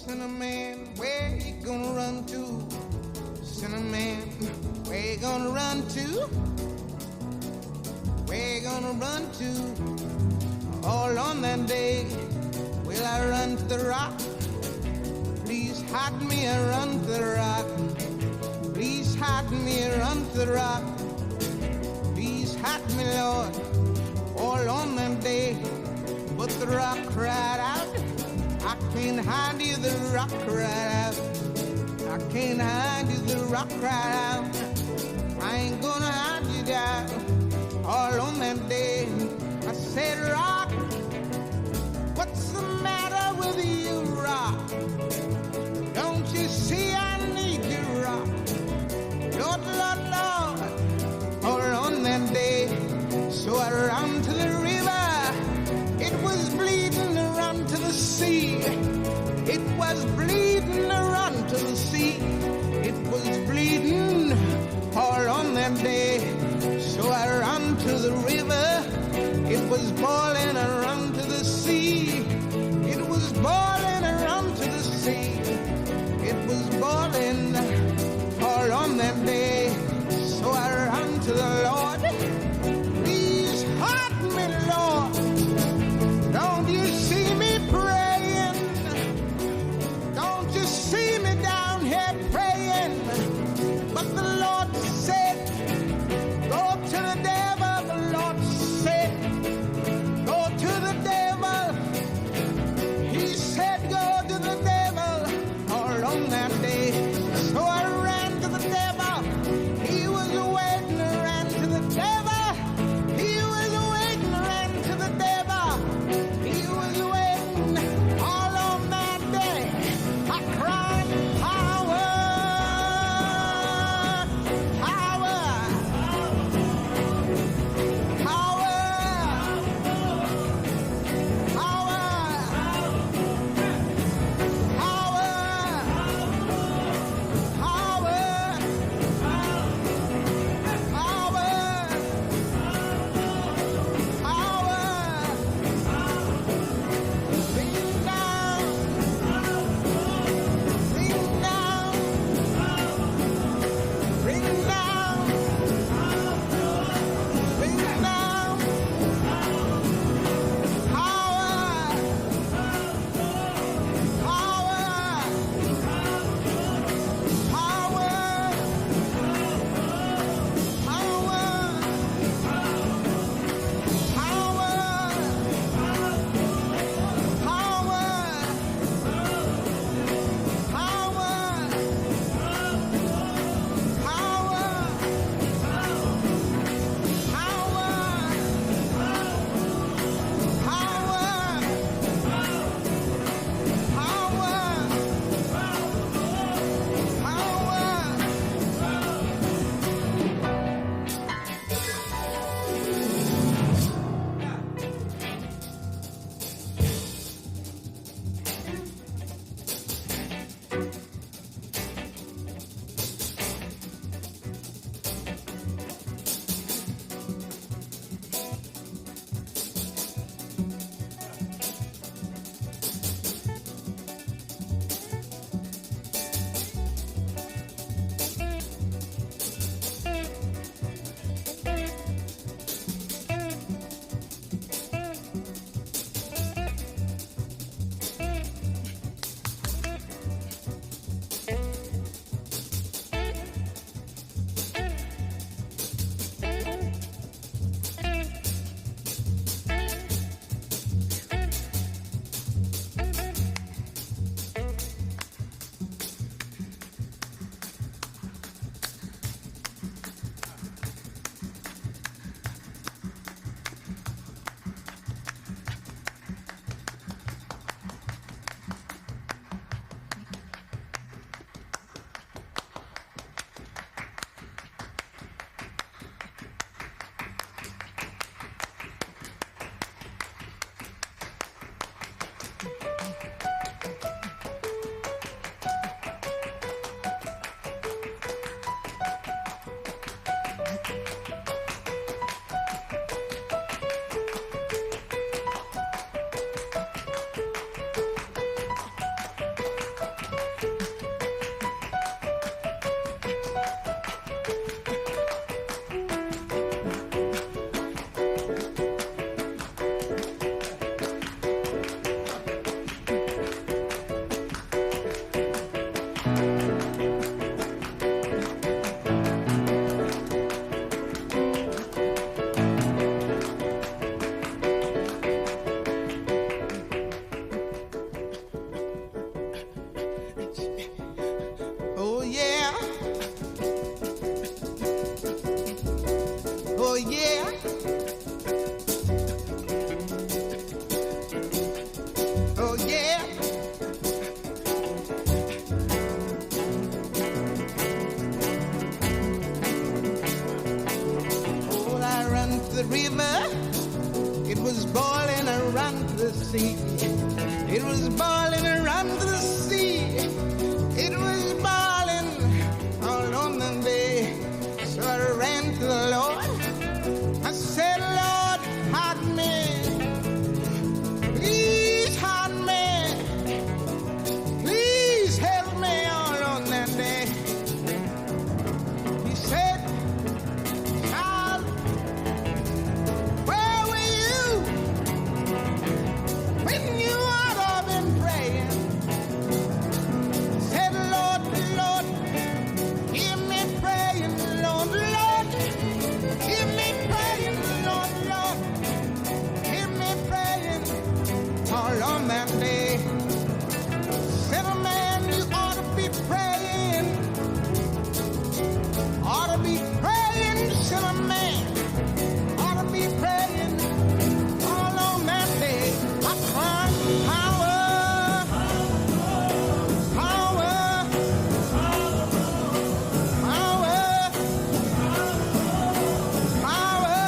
Cinnamon, where you gonna run to? Cinnamon, where you gonna run to? Where you gonna run to? All on that day, will I run to the rock? Please hide me and run to the rock. Please hide me and run to the rock. Please hide me, Lord, all on that day. But the rock cried out, I can't hide you, the rock cried out. I can't hide you, the rock cried out. I ain't gonna hide you down. All on that day, I said, rock, what's the matter with you, rock? Don't you see I need you, rock? Lord, Lord, Lord, all on that day. So I ran to the river. It was bleeding to run to the sea. It was bleeding to run to the sea. It was bleeding all on that day. So I ran to the river. It was boiling. I ran to the sea. sea. It was boiling around the sea. It was boiling all on the bay. So I ran to the Lord. I said, Lord, hide me. Please hide me. Please help me all on that day. He said, child, where were you when you ought to have been praying? Said, Lord, Lord, hear me praying, Lord, Lord, hear me praying, Lord, Lord, hear me praying all on that day. Said, a man, you ought to be praying, ought to be praying, said a man, ought to be praying all on that day. I cried, power, power, power, power,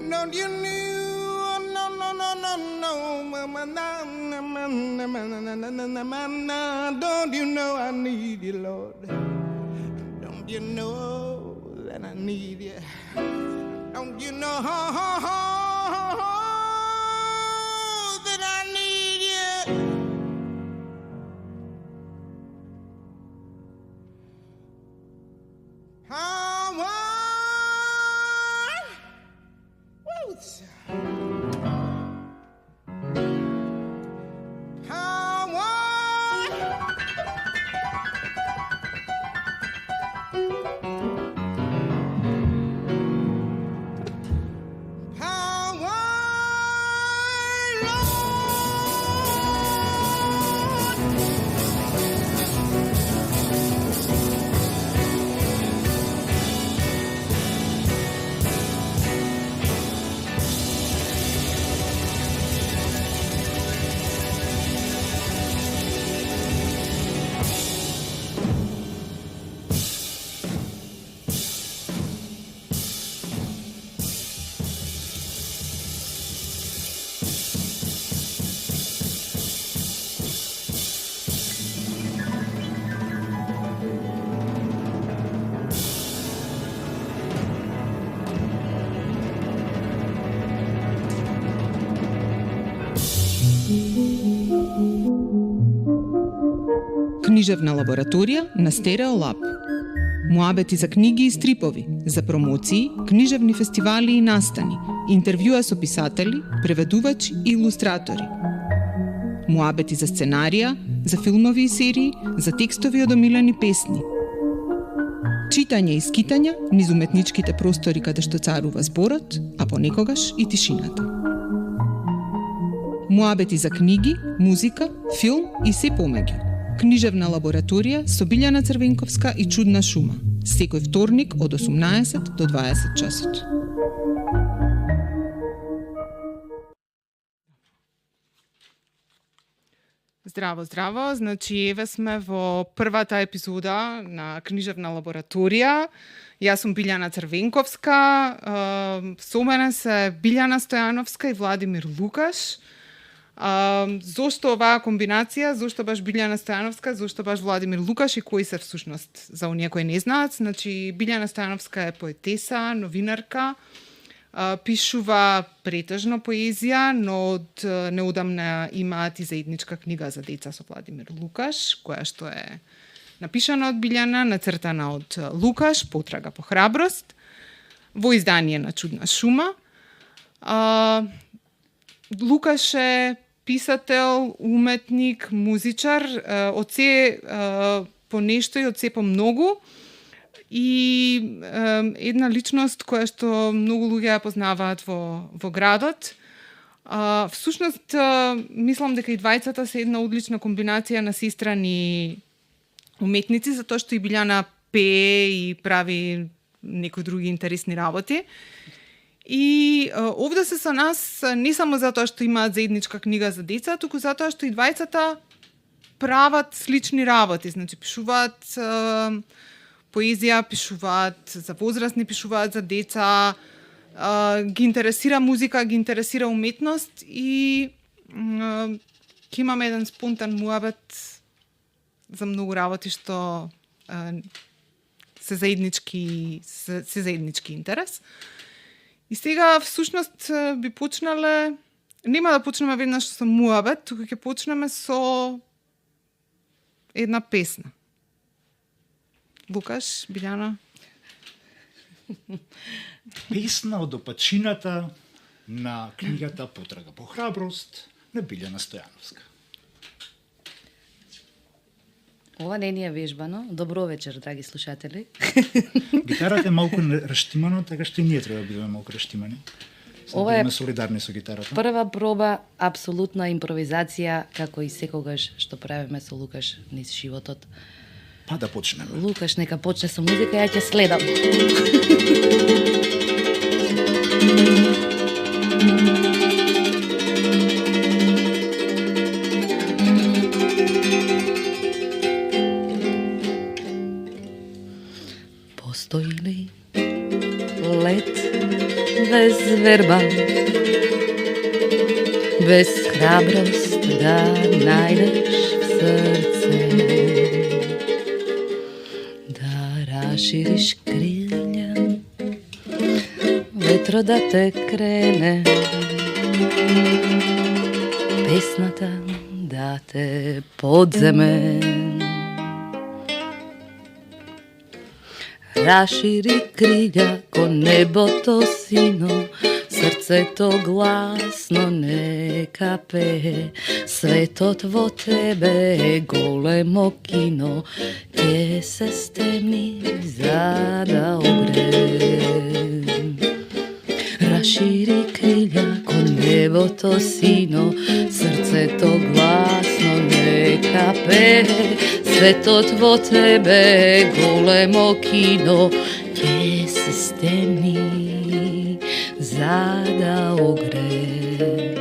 Don't you know? No. Don't you know I need you, Lord? Don't you know that I need you? Don't you know that I need you? Книжевна лабораторија на Стереолаб. Муабети за книги и стрипови, за промоции, книжевни фестивали и настани, интервјуа со писатели, преведувачи и илустратори. Муабети за сценарија, за филмови и серии, за текстови од омилени песни. Читање и скитања низ уметничките простори каде што царува зборот, а понекогаш и тишината. Муабети за книги, музика, филм и се помеѓу. Книжевна лабораторија со Билјана Црвенковска и Чудна шума. Секој вторник од 18 до 20 часот. Здраво, здраво. Значи, еве сме во првата епизода на Книжевна лабораторија. Јас сум Билјана Црвенковска, со мене се Билјана Стојановска и Владимир Лукаш. Зошто оваа комбинација? Зошто баш Билјана Стојановска? Зошто баш Владимир Лукаш и кои се всушност за оние кои не знаат? Значи, Билјана Стојановска е поетеса, новинарка, пишува претежно поезија, но од неодамна имаат и заедничка книга за деца со Владимир Лукаш, која што е напишана од Билјана, нацртана од Лукаш, Потрага по храброст, во издание на Чудна шума. Лукаш е писател, уметник, музичар, од се по нешто и од се по многу. И една личност која што многу луѓе ја познаваат во градот. Всушност, мислам дека и двајцата се една одлична комбинација на сестрани уметници, затоа што и Билјана пее и прави некои други интересни работи. И овде се со нас не само затоа што имаат заедничка книга за деца, туку затоа што и двајцата прават слични работи, значи пишуваат поезија, пишуваат за возрастни, пишуваат за деца, ги интересира музика, ги интересира уметност и ќе имаме еден спонтан муабет за многу работи што се заеднички интерес. И сега всушност би почнале, нема да почнеме веднаш со муабет, туку ќе почнеме со една песна. Лукаш, Билјана? Песна од опачината на книгата Потрага по храброст на Билјана Стојановска. Ова не ни е вежбано. Добро вечер, драги слушатели. Гитарата е малку раштимано, така што и ние треба да бидеме малку раштимани. Ова е солидарни со гитарата. Прва проба, апсолутна импровизација, како и секогаш што правиме со Лукаш низ животот. Па да почнеме. Лукаш, нека почне со музика, ја ќе следам. Постои ли лет без верба, без храброст да најдеш в срце, да рашириш крилја, ветро да те крене, песната да те подземе. Рашири крилја кон небото сино, срцето гласно нека пее, светот во тебе е големо кино, ќе се стемни за да огре. Рашири крилја кон небото сино, срцето гласно нека пее, светот во тебе е големо кино, ќе се стемни за да огре.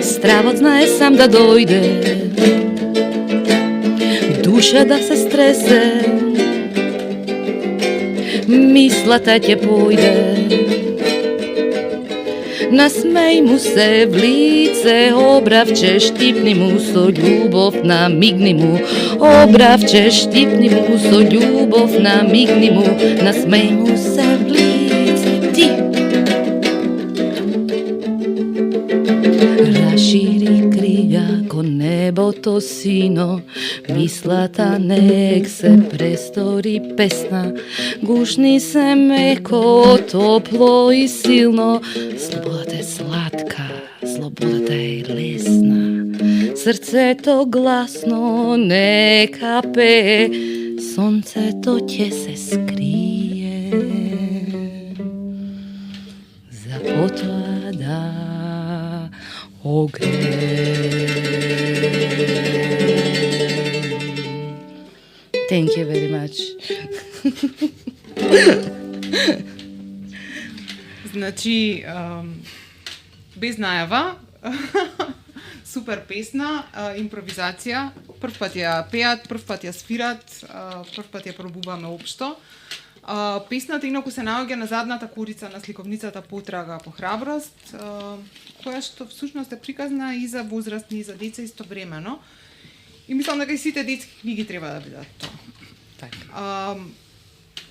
Стравот знае сам да дојде, душа да се стресе, мислата ќе појде, насмеј му се в лице, обравче штипни му со љубов, намигни му, обравче штипни му со љубов, намигни му, насмеј му се в лице, ти. Рашири крилја кон небото сино, мислата нек се престори песна, гушни се меко, топло и силно, слободата е сладка, слободата е лесна, срцето гласно нека пее, сонцето ќе се скрие, за потоа да огре. Thank you very much. Значи, без најава, супер песна, импровизација. Прв пат ја пеат, прв пат ја свират, прв пат ја пробуваме општо. Песната инаку се наоѓа на задната корица на сликовницата Потрага по храброст, која што всушност е приказна и за возрастни и за деца истовремено. И мислам дека и сите детски книги треба да бидат тоа. Така.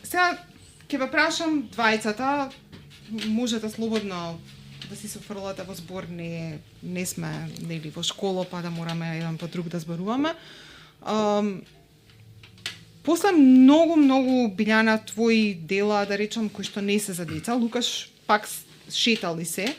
Сега ќе ве прашам двајцата, можете слободно да си се фрлате во збор, не сме нели во школа па да мораме еден по друг да зборуваме. После многу Билјана твои дела, да речам, кои што не се за деца, Лукаш пак шетали се.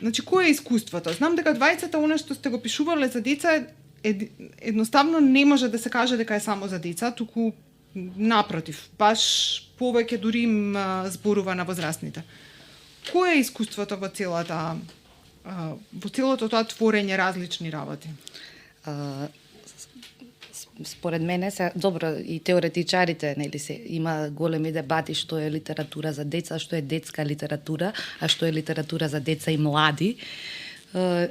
Значи, кое е искуството? Знам дека двајцата она што сте го пишувале за деца едноставно не може да се каже дека е само за деца, туку напротив, баш повеќе дури им зборува на возрастните. Кое е искуството во целото тоа творење различни работи? Според мене се добро и теоретичарите нели се има големи дебати што е литература за деца, што е детска литература, а што е литература за деца и млади.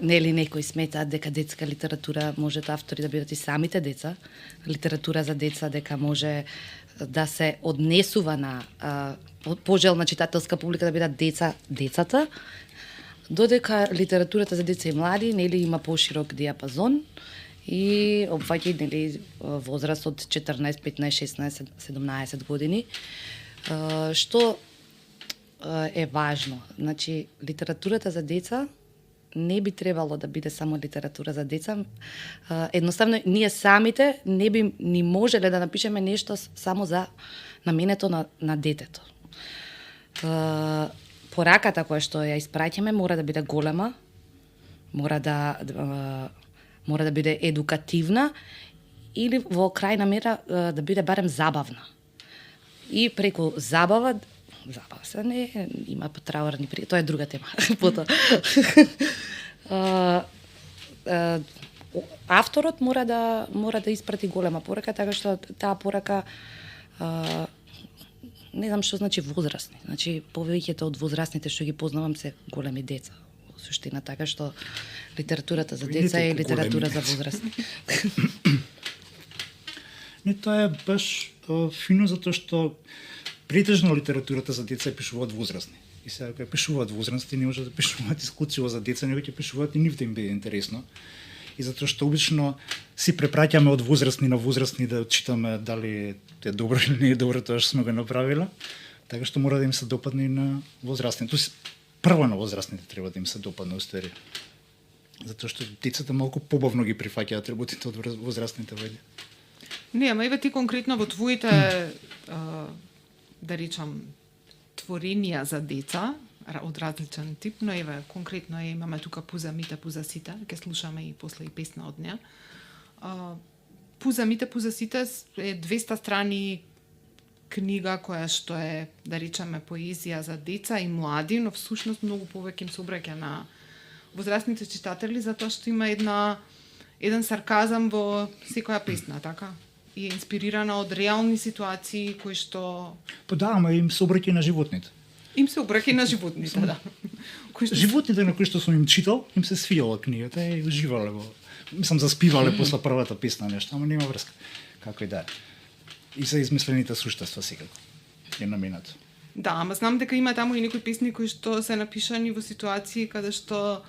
Нели некои сметаат дека детска литература можат автори да бидат и самите деца, литература за деца дека може да се однесува на пожелна читателска публика да бидат децата, додека литературата за деца и млади нели има поширок диапазон и опфаќа нели возраст од 14, 15, 16, 17 години, што е важно. Значи, литературата за деца не би требало да биде само литература за деца. Едноставно, ние самите не би ни можеле да напишеме нешто само за наменето на детето. Пораката која што ја испраќаме мора да биде голема, мора да биде едукативна или во крајна мера да биде барем забавна. И преку забава се не има траурни при, тоа е друга тема. Потоа авторот мора да испрати голема порака, така што таа порака не знам што значи возрастни. Значи повеќето од возрастните што ги познавам се големи деца. Во суштина, така што литературата за деца е литература за возрастни. Не, тоа е баш фино затоа што претежно литературата за деца пишуваат возрастни. И сега кога пишуваат возрастни, не може да пишуваат исклучиво за деца, него ќе пишуваат и нив да им биде интересно. И затоа што обично си препраќаме од возрастни на возрастни да читаме дали е добро или не е добро тоа што сме го направиле, така што мора да им се допадне и на возрастни. Тоа прво на возрастните треба да им се допадне уствари. Затоа што децата малку побавно ги прифаќаат работите од возрастните вајде. Не, ама еве ти конкретно во твоите да речам творенија за деца од различен тип, но еве конкретно имаме тука Пуза мите, пуза сите, ќе слушаме и после и песна од неа. Пуза мите, пуза сите е 200 страни книга која што е, да речеме, поезија за деца и млади, но всушност многу повеќе им се обраќа на возрастните читатели, затоа што има еден сарказам во секоја песна, така? И е инспирирана од реални ситуации кои што... Да, ама им се обраќа на животните. Им се обраќа на животните, да. Животните на кои што сум им читал, им се свијала книгата и уживале во... Мислам, заспивале после првата песна нешто, ама нема врска. Како и да е. И се измислените суштества секако. Е наменато. Да, ама знам дека има таму и некои песни кои што се напишани во ситуации каде што,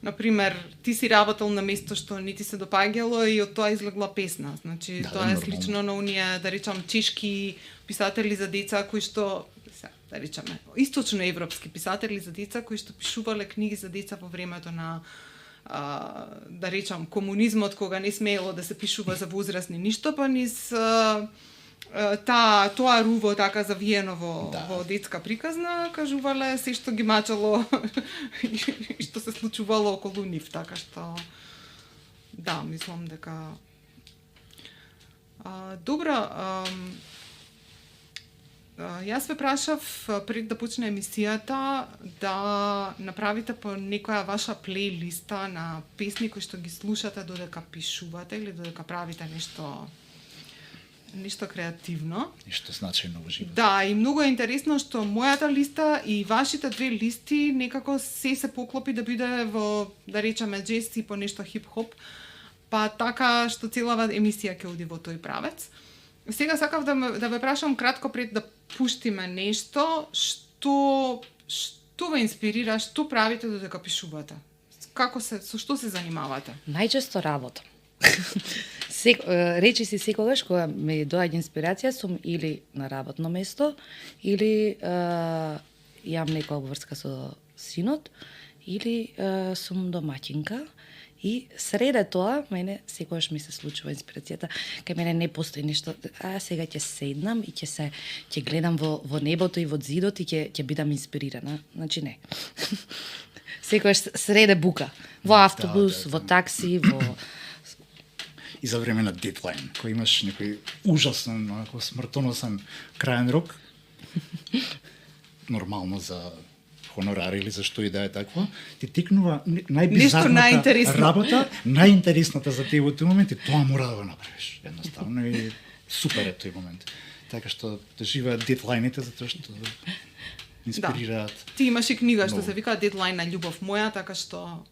например, ти си работел на место што не ти се допаѓало и од тоа излегла песна. Значи, да, тоа е слично на оние, да речам, чешки писатели за деца кои што, да речеме, источноевропски писатели за деца кои што пишувале книги за деца во времето на да речам комунизмот, кога не смеело да се пишува за возрастни ништо, па низ тоа руво така завиено во детска приказна, кажувале се што ги мачало и што се случувало околу нив, така што да, мислам дека добро, јас ве прашав пред да почне емисијата да направите по некоја ваша плейлиста на песни кои што ги слушате додека пишувате или додека правите нешто нешто креативно. Нешто значајно во животот. Да, и многу е интересно што мојата листа и вашите две листи некако се поклопи да биде во, да речеме, джез и по нешто хип-хоп, па така што целава емисија ќе оди во тој правец. Сега сакав да ве прашам кратко пред да пуштиме нешто, што ве инспирира, што правите додека пишувате? Со што се занимавате? Најчесто работам. Речи си секогаш кога ми доаѓа инспирација сум или на работно место, или имам некоја обврска со синот, или сум домаќинка. И среде тоа, мене секогаш ми се случува инспирацијата, кај мене не постои нешто, сега ќе седнам и ќе гледам во небото и во зидот и ќе бидам инспирирана. Значи не. Секогаш среде бука. Во автобус, во такси, во... И за време на дедлайн, кој имаш некој ужасен, смртоносен краен рок, нормално за хонорар или за што и да е такво, ти текнува најбизарната работа, најинтересната за тебе во тој момент и тоа мора да го направиш. Едноставно и супер е тој момент. Така што да живеат дедлайните затоа што инспирираат. Да. Ти имаш и книга што се вика Дедлайн на љубов моја, така што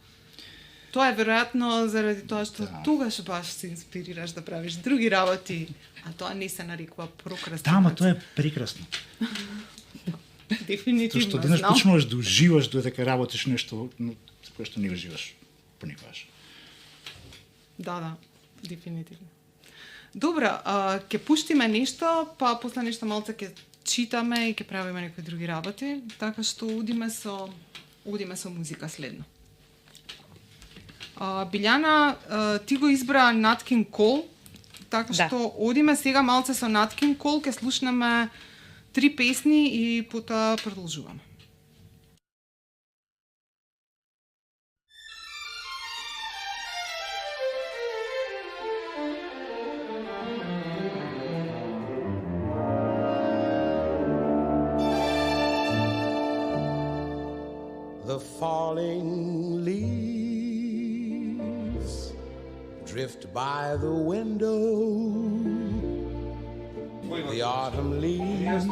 тоа е веројатно заради тоа што тогаш баш се инспирираш да правиш други работи, а тоа не се нарекува прокрастинација. Да, ама тоа е прекрасно. Дефинитивно. Тоа што денес почнуваш да уживаш додека работиш нешто кое што не уживаш поникогаш. Да, дефинитивно. Добро, ќе пуштиме нешто, па после нешто малце ќе читаме и ќе правиме некои други работи, така што одиме со музика следно. Билјана, ти го избра Nat King Cole, така што одиме сега малце со Nat King Cole, ќе слушнеме 3 песни и потоа продолжуваме. The falling leaves drift by the window. The autumn leaves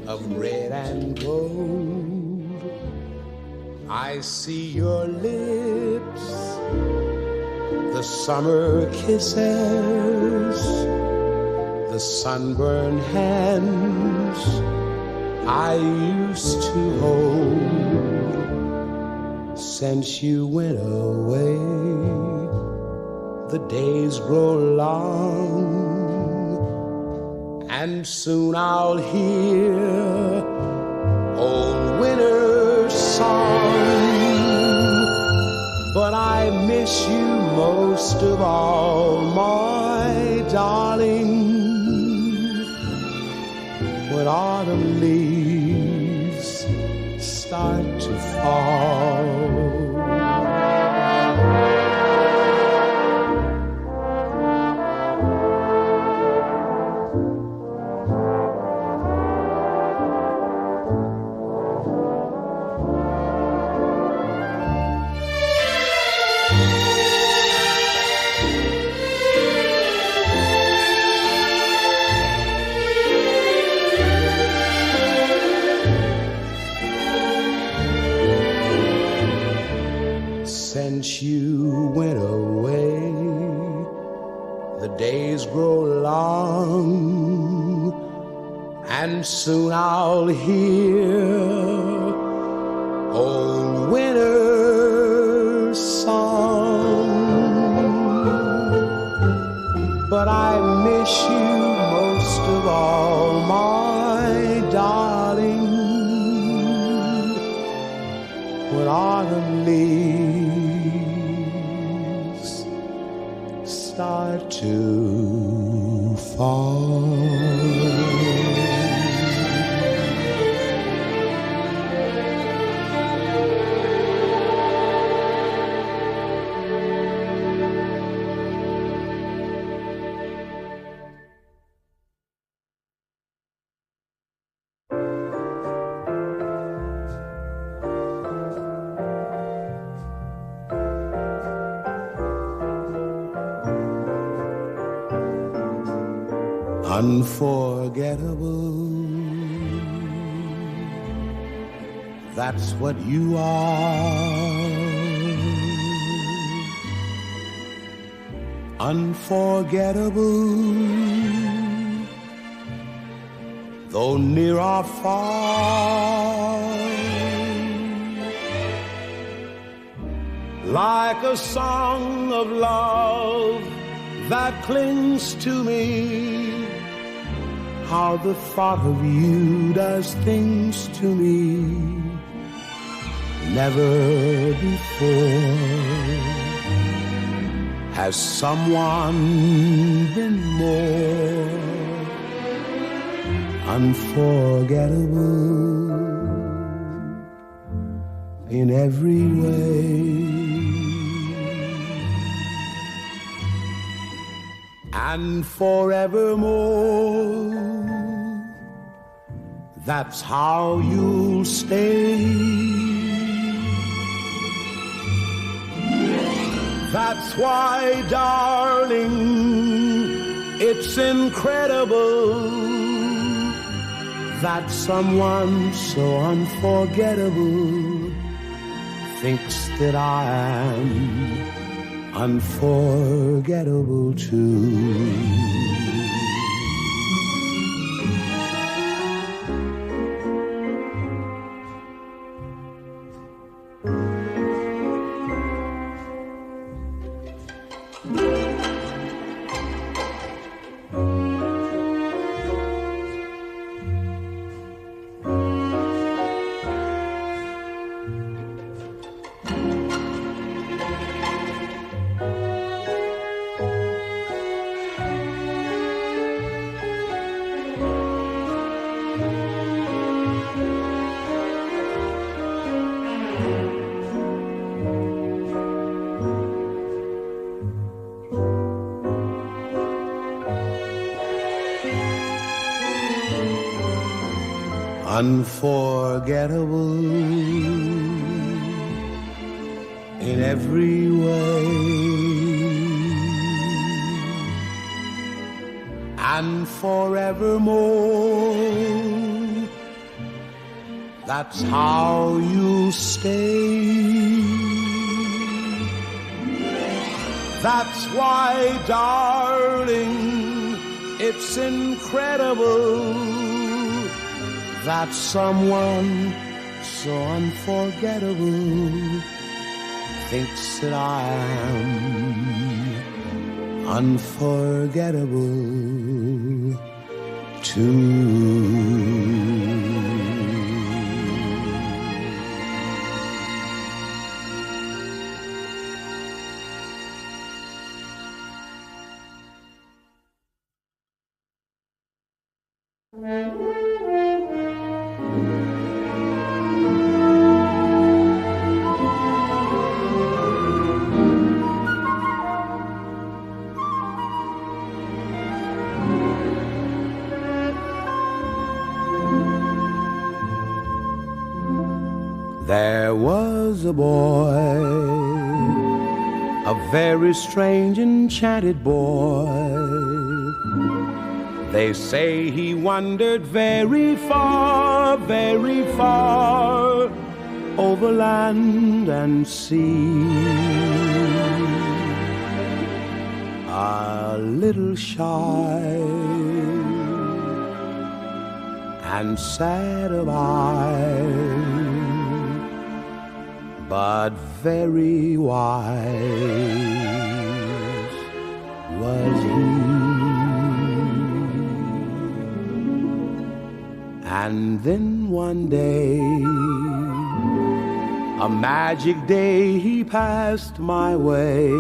of red and gold. I see your lips, the summer kisses, the sunburned hands I used to hold. Since you went away, the days grow long, and soon I'll hear old winter's song. But I miss you most of all, my darling, when autumn leaves start to fall. Since you went away, the days grow long, and soon I'll hear old winter's song. But I miss you most of all, my darling, when autumn leaves start to fall. unforgettable. That's what you are. Unforgettable, though near or far, like a song of love that clings to me. How the thought of you does things to me never before has someone been more unforgettable in every way. And forevermore, that's how you'll stay. That's why, darling, it's incredible that someone so unforgettable thinks that I am unforgettable too. Unforgettable in every way, and forevermore, that's how you stay. That's why, darling, it's incredible that someone so unforgettable thinks that I am unforgettable too. There was a boy, a very strange, enchanted boy. They say he wandered very far over land and sea. A little shy and sad of eye, but very wise was he. And then one day, a magic day, he passed my way.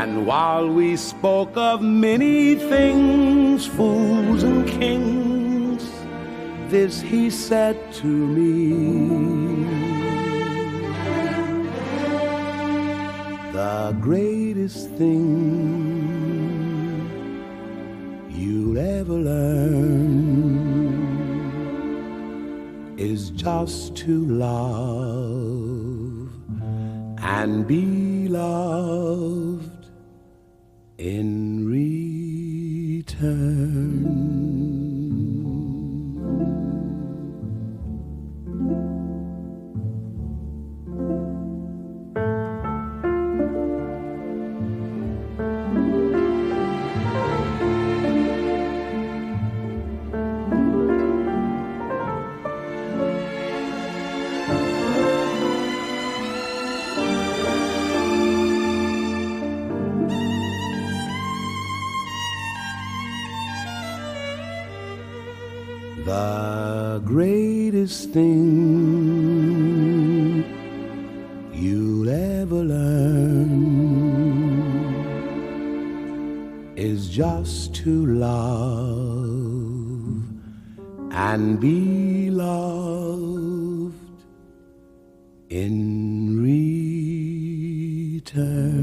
And while we spoke of many things, fools and kings, this he said to me: the greatest thing you'll ever learn is just to love and be loved in return. The greatest thing you'll ever learn is just to love and be loved in return.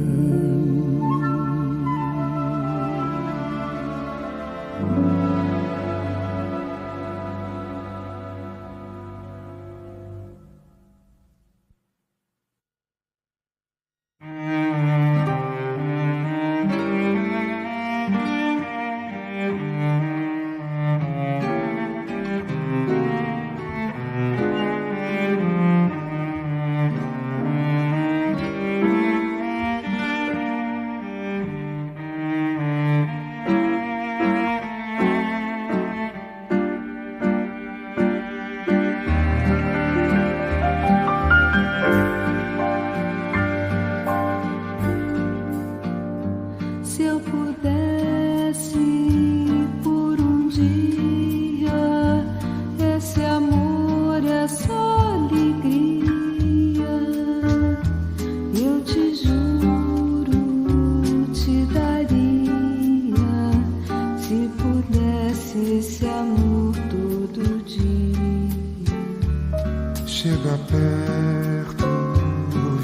Chega perto,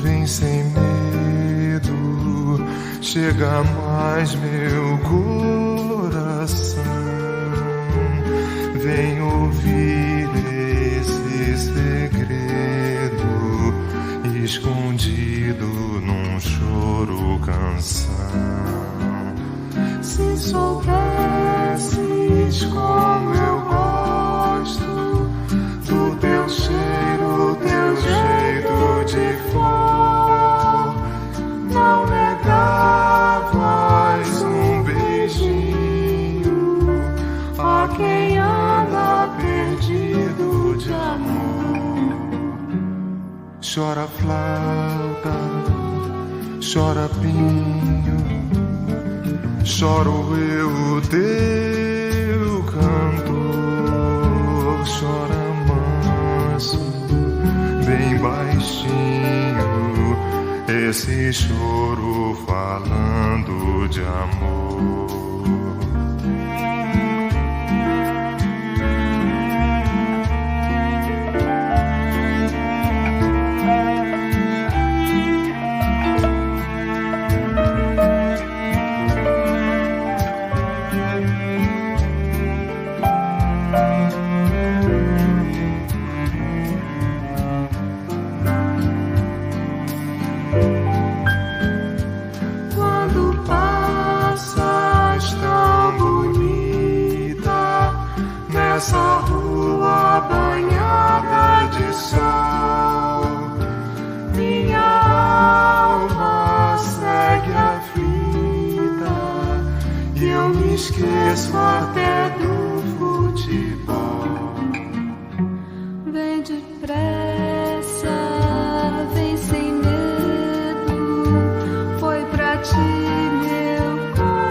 vem sem medo, chega mais meu coração, vem ouvir esse segredo escondido num choro canção. Se soubesses como eu gosto do teu cheiro, teu jeito de flor, não negavas um beijinho a quem anda perdido de amor. Chora flauta, chora pinho, choro eu, o teu cantor, chora manso, bem baixinho, esse choro falando de amor. Nessa rua banhada de sol, minha alma segue aflita e eu me esqueço até do futebol. Vem depressa, vem sem medo, foi pra ti meu coração.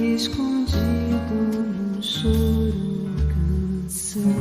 Escondido num choro canção.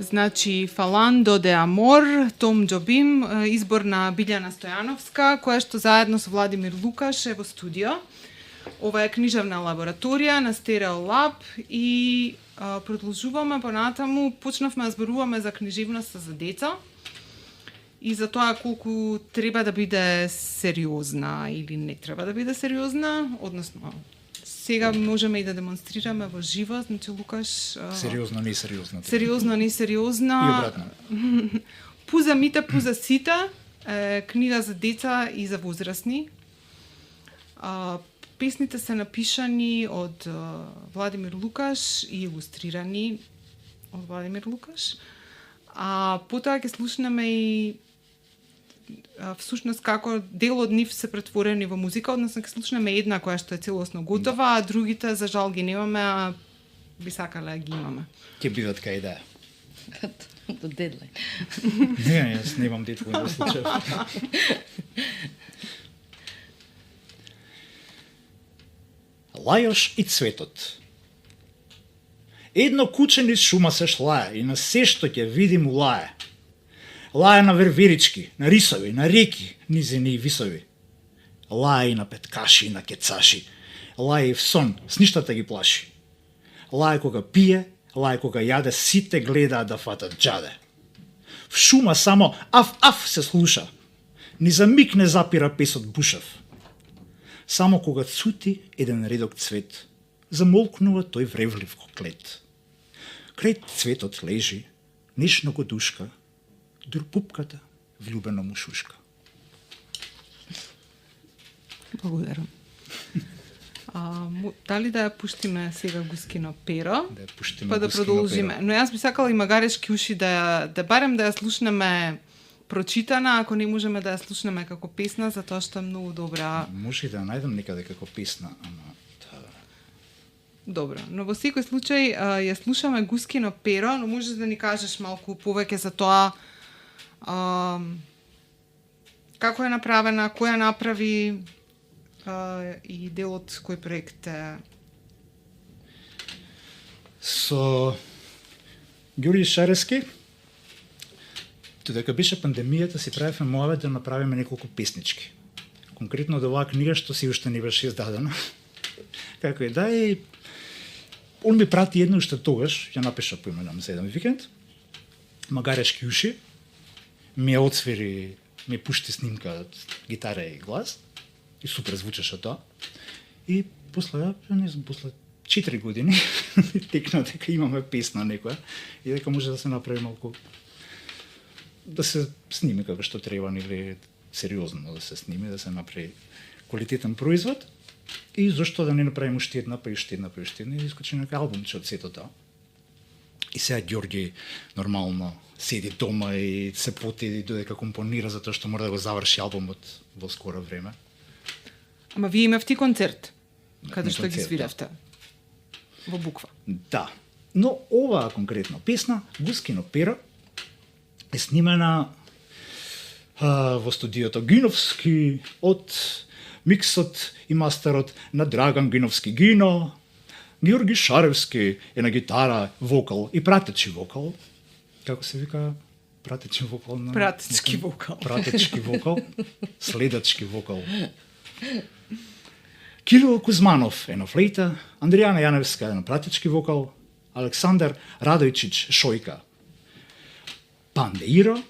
Значи, Falando de Amor, Tom Jobim, избор на Билјана Стојановска, која што заедно со Владимир Лукаш е во студио. Ова е книжевна лабораторија на Стерео Лаб и продолжуваме понатаму. Почнавме да зборуваме за книжевноста за деца и за тоа колку треба да биде сериозна или не треба да биде сериозна, односно сега можеме и да демонстрираме во живо, значи Лукаш... Сериозно, не сериозно. Сериозно, не сериозно. И обратно. Пуза мите, пуза сите, книга за деца и за возрастни. Песните се напишани од Владимир Лукаш и илустрирани од Владимир Лукаш. А потоа ќе слушнеме и всушност како дел од нив се претворени во музика, односно ќе слушнеме една која што е целосно готова, а другите за жал ги немаме, а би сакале да ги имаме. Ќе бидат кај идеја. До дедлайн. Не, јас немам дедлайн во случај. Лајош и цветот. Едно куче низ шума се шлае и на се што ќе види му лае. Лае на верверички, на рисови, на реки, низини и висови. Лае и на петкаши и на кецаши. Лае и в сон, с ништата ги плаши. Лае кога пие, лае кога јаде, сите гледаат да фатат џаде. В шума само аф-аф се слуша. Ни за миг не запира песот бушев. Само кога цути еден редок цвет, замолкнува тој вревлив коклет. Крај цветот лежи, нешно го душка, дур пупката влюбено му шушка. Благодарам. Дали да ја пуштиме сега Гускино перо, Да ја пуштиме па да Гускино продолжиме. перо. Но јас би сакала и магарешки уши да барем да ја слушнеме прочитана, ако не можеме да ја слушнеме како песна, затоа што е многу добра. Може и да ја најдам некаде како песна, ама... Добро, но во секој случај ја слушаме Гускино перо, но можеш да ни кажеш малку повеќе за тоа како е направена, кој ја направи и делот кој проект е. Со Ѓурѓи Шарески, додека беше пандемијата, си правевме моавет да направиме неколку песнички. Конкретно од оваа книга што си уште не беше издадена. Како и да е, он ми прати едно уште тогаш, ја напиша по именам за еден викенд, магарешки уши, ми ја отсвири, ми пушти снимка од гитара и глас, и супер звучеше тоа. И после, не знам, после 4 години текна дека имаме песна некоја и дека може да се направи малку, да се сними како што треба, или сериозно да се сними, да се направи квалитетен производ. И зашто да не направим уште една, па уште една, па уште една, и искочи нека албумче од сето тоа. И сега Ѓорѓи нормално седи дома и се поти додека компонира, затоа што мора да го заврши албумот во скоро време. Ама вие имавте концерт, каде Имавме што ги концерт, свиревте. Во буква. Да. Но оваа конкретно песна, Гускино перо, е снимена во студиото Гиновски од миксот и мастерот на Драган Гиновски Гино. Ѓорѓи Шаревски е на гитара, вокал и пратечи вокал. Како се вика пратечи вокал? На... Пратечки вокал. Пратечки вокал, следачки вокал. Кирил Кузманов е на флейта, Андријана Јаневска е на пратечки вокал, Александар Радојчич шојка. Пандеиро,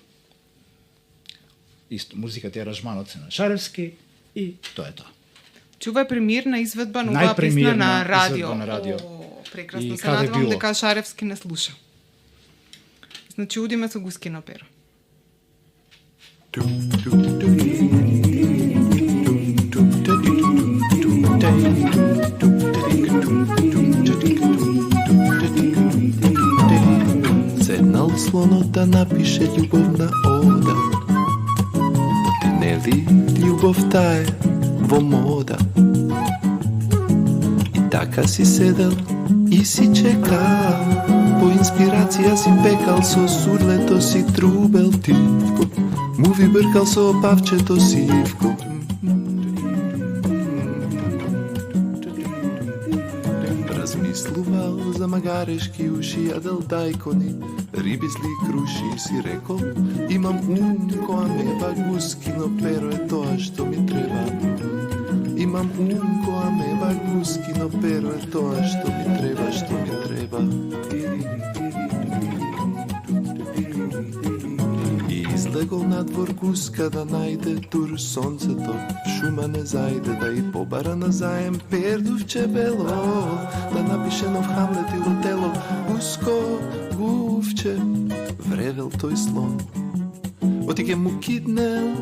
исто музиката и аранжманот се на Шаревски и тоа е тоа. Ова е премиерна изведба на оваа песна на радио. На радио. О, прекрасно. И Се каде надевам било? дека Шаревски не слуша. Значи, удиме со Гускино перо. Седнал слонот да напише љубовна ода. Нели љубовта е во мода? И така си седел и си чекал, по инспирација си пекал, со сурлето си трубел тивко, му ви бркал со павчето сивко. мислувал за магарешки уши, јадел дајкони, рибисли и круши и си рекол, имам ум која ме ба гуски, но перо е тоа што ми треба. Имам ум која ме ба гуски, но перо е тоа што ми треба, што ми треба. И излегол надвор гуска да најде тур сонцето, шума не зајде да и побара назаем пердувче бело, да напише нов Хамлет и Отело, гуско, гувче, вревел тој слон. Отике му киднел,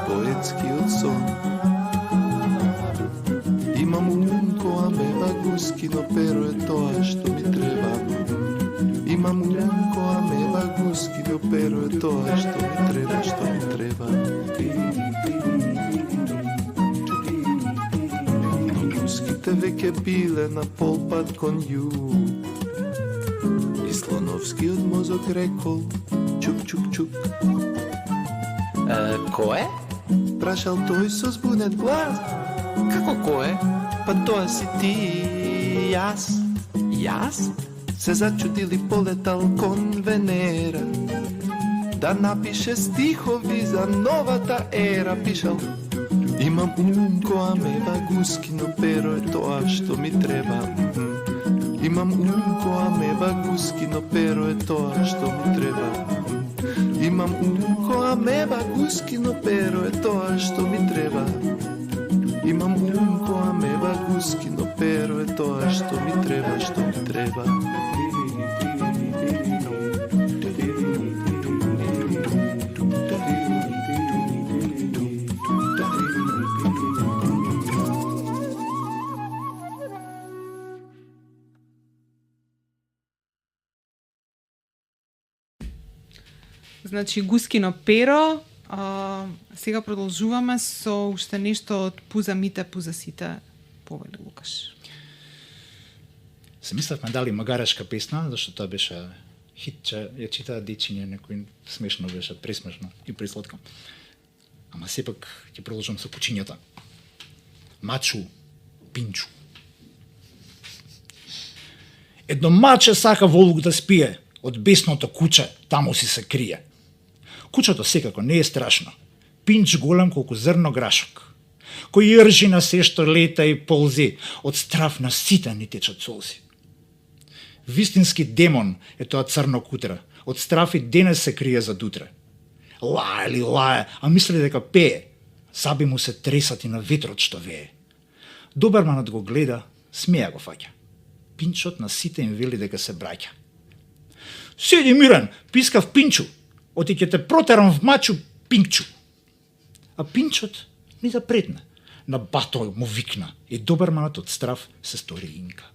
поетскиот сон. Имам ум која ме ба гуски, но перо е тоа што ми треба. Имам ум која ме ба гуски, но перо е тоа што ми треба, што ми треба. Но гуските веќе биле на полпат кон југ. И слоновскиот мозок рекол, чук, чук, чук. Кој? Прашал тој со збунет глас. Како кој? Па тоа си ти и јас. Јас? Се зачудили, полетал кон Венера да напише стихови за новата ера. Пишал, имам ум која ме ба гуски, но перо е тоа што ми треба. Имам ум која ме ба гуски, но перо е тоа што ми треба. Имам ум која ме ба гуски, но перо е тоа што ми треба. Имам ум која ме ба гуски, но перо е тоа што ми треба, што ми треба. Значи, Гускино перо. Сега продолжуваме со уште нешто од Пуза мите, пуза сите, повели Лукаш. Се мислевме дали магарешка песна, зашто тоа беше хитче, ја читаа дечиња, некој смешно беше, пресмешно и пресладко. Ама сепак ќе продолжам со кучињата. Мачу, Пинчу. Едно маче сака во лук да спие, од бесното куче таму си се крие. Кучето секако не е страшно. Пинч голем колку зрно грашок, кој јржи на се што лета и ползи, од страв на сите ни течат солзи. Вистински демон е тоа црно кутре, од страв и денес се крие за дутре. Лае ли лае, а мисли дека пее, саби му се тресати на ветрот што вее. Добарманот го гледа, смеја го фаќа. Пинчот на сите им вели дека се браќа. Седи мирен, пискав Пинчу, оти ќе те протерам в мачу, Пинчу. А Пинчот ни да предне, на бато му викна и добарманот од страв се стори инка.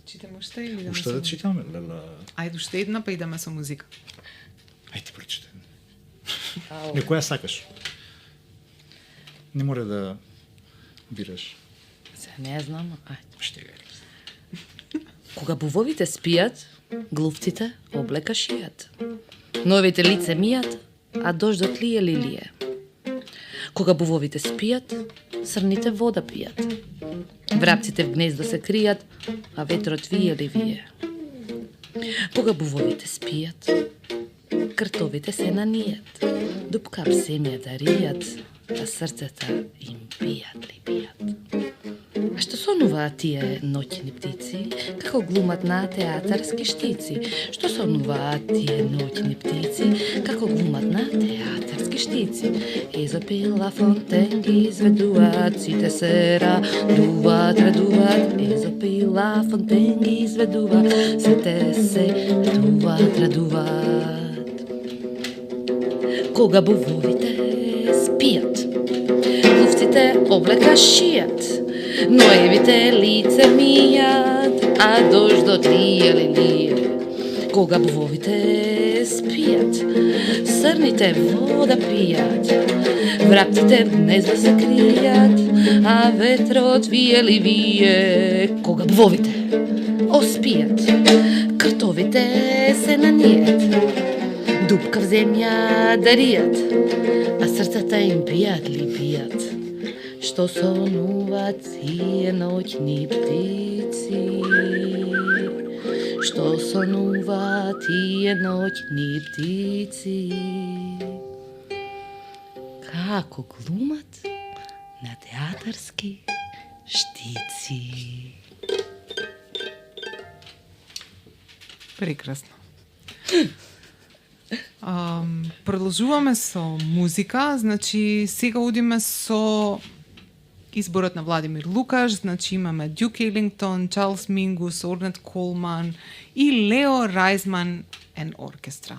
Читаме уште или идеме Уште да читаме? Лела. Ајде уште една, па идеме со музика. Ајде прочитай. Некоја сакаш? Не мора да бираш. Се не знам, ајде. Ште га. Кога бувовите спијат, глувците облека шијат. Новите лице мијат, а дождот лие лилие. Кога бувовите спијат, срните вода пијат. Врапците в гнездо се кријат, а ветрот вие ли вие. Кога бувовите спијат, кртовите се нанијат. Дупка в земја да ријат, а срцата им бијат ли бијат. А што сонуваат тие ноќни птици, како глумат на театарски штици? Што сонуваат тие ноќни птици, како глумат на театарски штици? Езопи Ла Фонтен ги изведуваат, сите се радуваат. Езопи Ла Фонтен ги изведуваат, сите се радуваат. Кога бувовите спијат, глувците облека шијат, ноевите лице мијат, а дождот лие ли лие. Кога бувовите спијат, срните вода пијат, врапците в гнездо се кријат, а ветрот вие ли вие. Кога бувовите оспијат, кртовите се нанијат, дупка в земја да ријат, а срцата им бијат ли бијат. Што сонуваат тие ноќни птици, што сонуваат тие ноќни птици, како глумат на театарски штици. Прекрасно. Продолжуваме со музика, значи сега одиме со изборот на Владимир Лукаш, значи имаме Дюк Елингтон, Чарлс Мингус, Орнет Колман и Лео Райзман and Orchestra.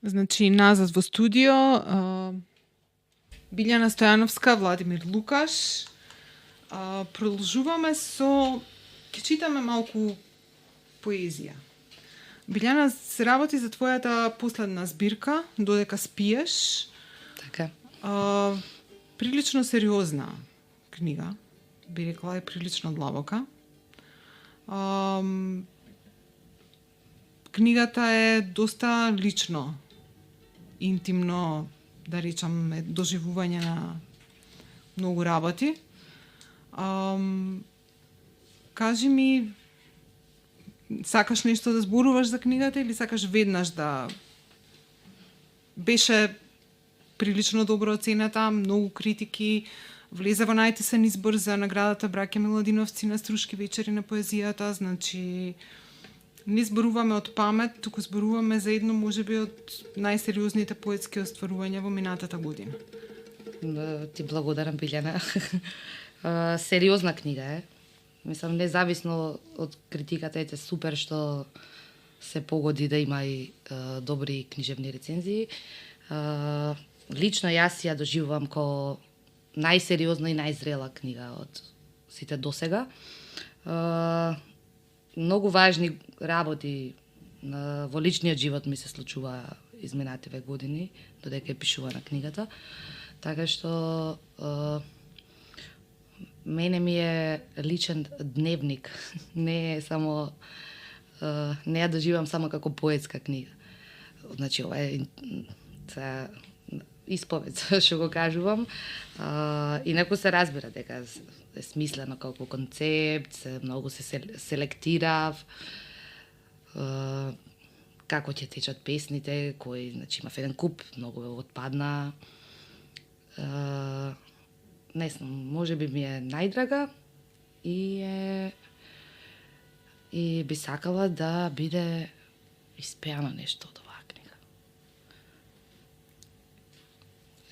Значи, назад во студио, Билјана Стојановска, Владимир Лукаш. Продолжуваме со... Ќе читаме малку поезија. Билјана, се работи за твојата последна збирка, Додека спиеш. Така. Прилично сериозна книга, би рекла е прилично длабока. Книгата е доста лично, интимно, да речам, доживување на многу работи. Кажи ми, сакаш нешто да зборуваш за книгата или сакаш веднаш да... Беше прилично добро оценета, многу критики, влезе во најтесен избор за наградата Браќа Миладиновци на Струшки вечери на поезијата, значи не зборуваме од памет, туку зборуваме за едно можеби од најсериозните поетски остварувања во минатата година. Ти благодарам, Билјана. Сериозна книга е. Мислам, независно од критиката, е супер што се погоди да има и добри книжевни рецензии. Лично јас ја доживувам ко најсериозна и најзрела книга од сите досега. Многу важни работи во личниот живот ми се случува изминативе години, додека е пишувана книгата. Така што мене ми е личен дневник. Не е само не ја доживам само како поетска книга. Значи ова е исповед, што го кажувам. Инаку се разбира дека е смислено како концепт, многу се селектирав, како ќе течат песните, кои, значи, имав еден куп, многу отпадна. Не знам, може би ми е најдрага и би сакала да биде испеано нешто од оваа книга.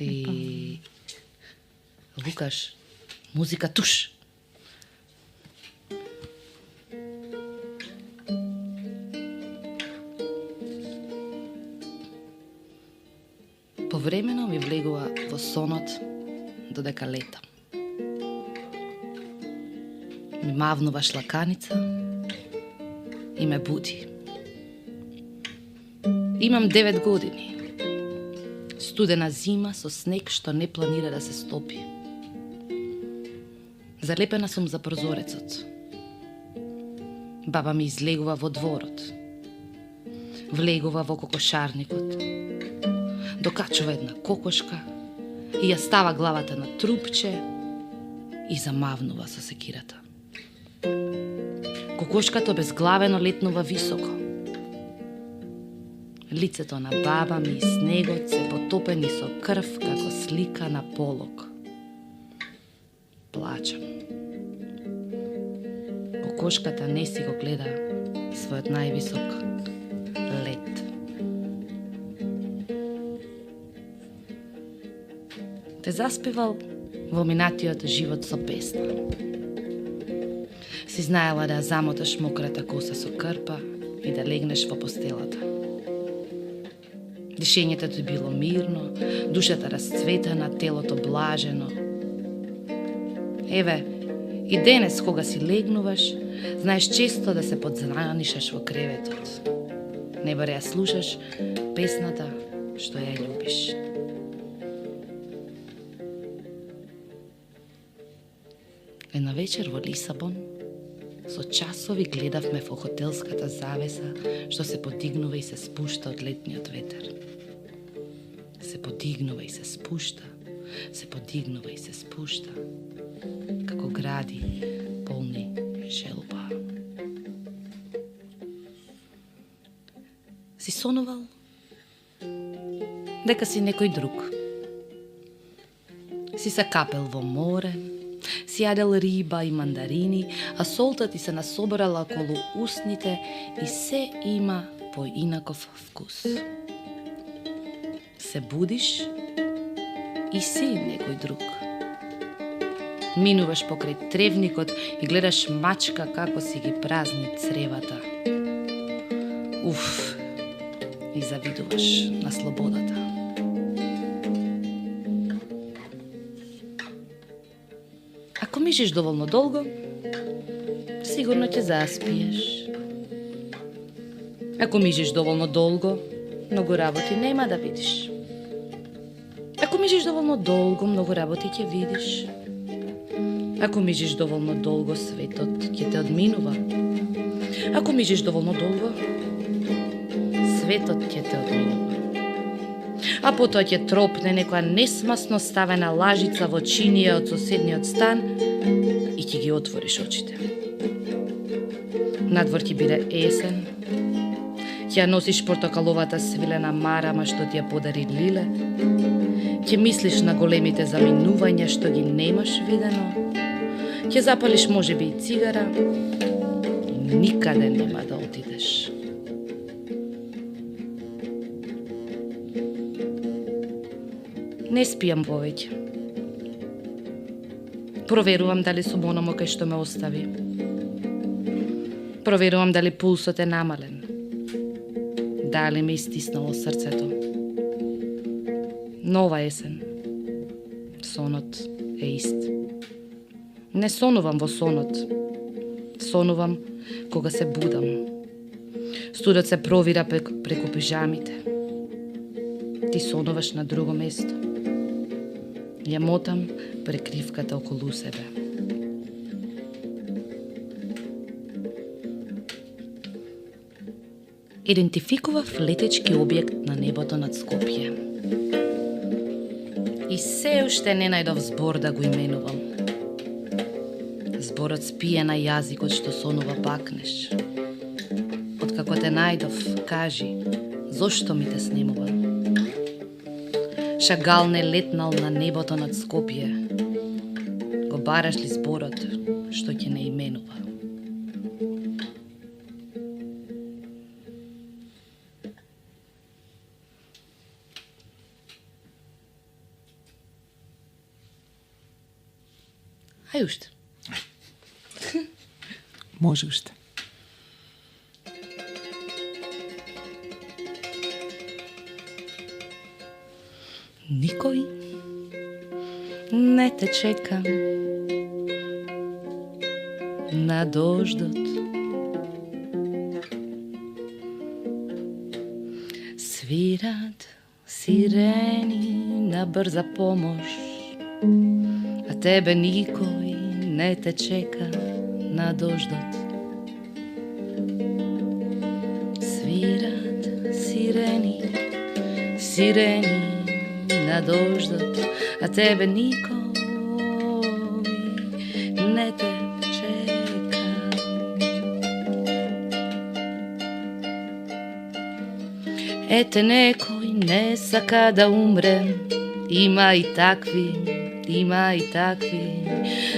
И Лукаш, музика туш. Повремено ми влегува во сонот додека летам. Ми мавнува шлаканица и ме буди. Имам 9 години. Студена зима со снег што не планира да се стопи. Залепена сум за прозорецот. Баба ми излегува во дворот. Влегува во кокошарникот. Докачува една кокошка и ја става главата на трупче и замавнува со секирата. Кокошката обезглавено летнува високо. Лицето на баба ми и снегот се потопени со крв како слика на полог. Плачам. Кокошката не си го гледа својот највисок лет. Те заспевал во минатиот живот со песна. Си знаела да ја замоташ мократа коса со крпа и да легнеш во постелата. Дишењето ти било мирно, душата расцветена, телото блажено. Еве, и денес кога си легнуваш, знаеш често да се подзранишаш во креветот. Не баре ја слушаш песната што ја љубиш. Една вечер во Лисабон, со часови гледавме во хотелската завеса што се подигнува и се спушта од летниот ветер. Се подигнува и се спушта, се подигнува и се спушта, како гради полни желба. Си сонувал дека си некој друг. Си се капел во море, си јадел риба и мандарини, а солта ти се насобрала околу устните и се има поинаков вкус. Се будиш и си некој друг. Минуваш покрај тревникот и гледаш мачка како си ги празни цревата. Уф, и завидуваш на слободата. Ако мислиш доволно долго, сигурно ќе заспиеш. Ако мислиш доволно долго, многу работи нема да видиш. Ако мислиш доволно долго, многу работи ќе видиш. Ако мислиш доволно долго, светот ќе те одминува. Ако мислиш доволно долго, светот ќе те одминува. А потоа ќе тропне некоја несмасно ставена лажица во чинија од соседниот стан и ќе ги отвориш очите. Надвор ќе биде есен, ќе ја носиш портокаловата свилена марама што ти ја подари Лиле, ќе мислиш на големите заминувања што ги немаш видено, ќе запалиш можеби и цигара и никаде нема да отидеш. Не спијам повеќе. Проверувам дали сум ономо кај што ме остави. Проверувам дали пулсот е намален. Дали ме истиснало срцето. Нова есен. Сонот е ист. Не сонувам во сонот. Сонувам кога се будам. Студот се провира преку пижамите. Ти сонуваш на друго место. Ја мотам прекривката околу себе. Идентификував летечки објект на небото над Скопје. И се уште не најдов збор да го именувам. Зборот спие на јазикот што сонува бакнеш. Откако те најдов, кажи, зошто ми те снимува? Шагал не летнал на небото над Скопје. Го бараш ли зборот што ќе не именува? Ај уште. Може уште. Никој не те чека на дождот. Свират сирени на брза помош, а тебе никој не те чека на дождот. Свират сирени, сирени на дождот, а тебе никој не те чека. Ете некој не сака да умре, има и такви, има и такви.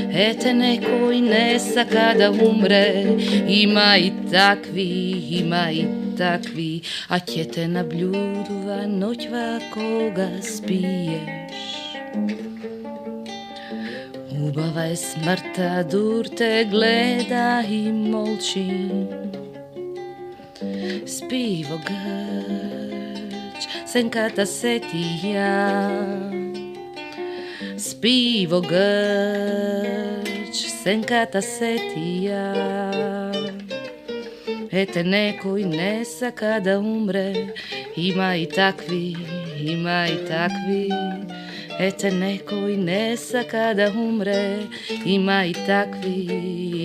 Ете некој не сака да умре, има и такви, има и такви, а ќе те наблюдува ноќва кога спиеш. Убава е смртта, дур те гледа и молчи. Спи во грч, сенката сетија. Спи во грч, сенката сетија. Ете некој не сака да умре, има и такви, има и такви. Ете некој не сака да умре, има и такви,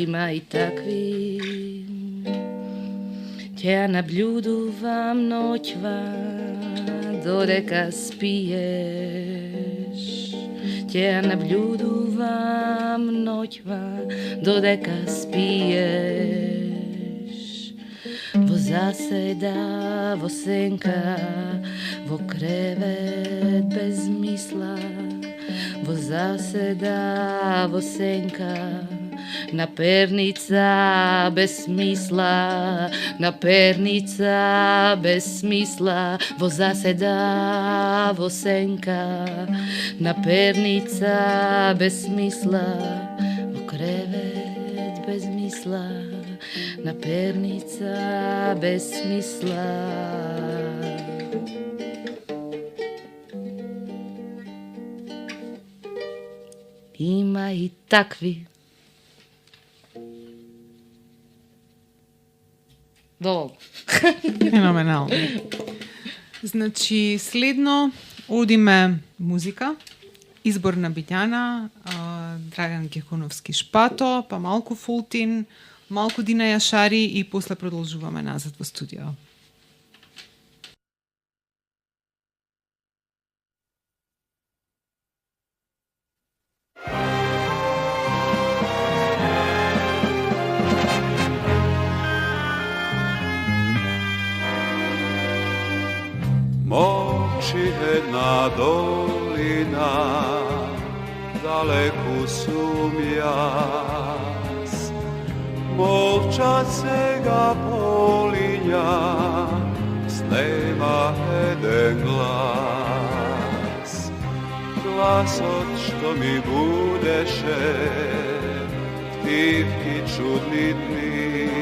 има и такви. Ќе ја наблюдувам ноќва додека спиеш. Ќе ја наблюдувам ноќва додека спиеш. Во заседа, во сенка, во кревет без мисла. Во заседа, во сенка, на перница без смисла, на перница без смисла. Во заседа, во сенка, на перница без смисла, во кревет без мисла, на перница без смисла. има и такви. Доволно. Феноменално. Значи, следно одиме музика. Избор на Бињана, Драган Геконовски Шпато, па малку Фултин, малку Дина Јашари и после продолжуваме назад во студио. Молчи една долина, далеку сум јас. Молчат сега полиња, снема еден глас. Гласот што ми будеше, птивки чудни дни.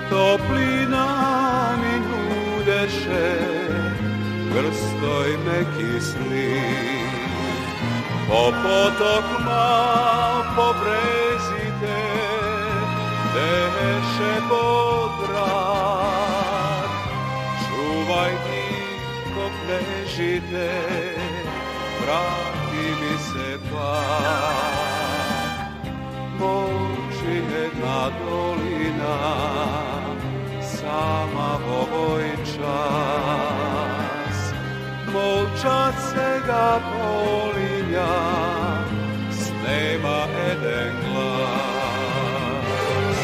Топлина ми нудеше, крстој меки сни. По потокма, по брезите, теше подрат. Чувај ги коплежите, врати ми се пак. Молчи една долина, сама во овој час. Молчат сега полиња, снема еден глас.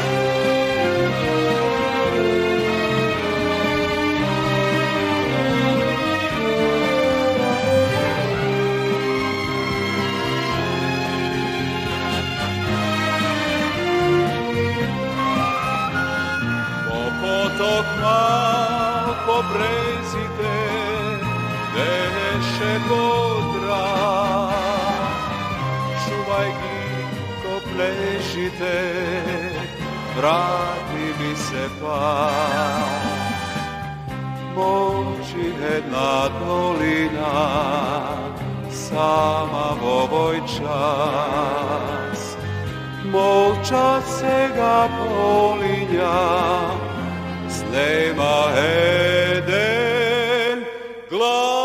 По потокма, по брезите, теше подрат. Чувај ги коплежите, врати ми се пак. Молчи една долина, сама во овој час. Молчат сега полиња, снема еден глас.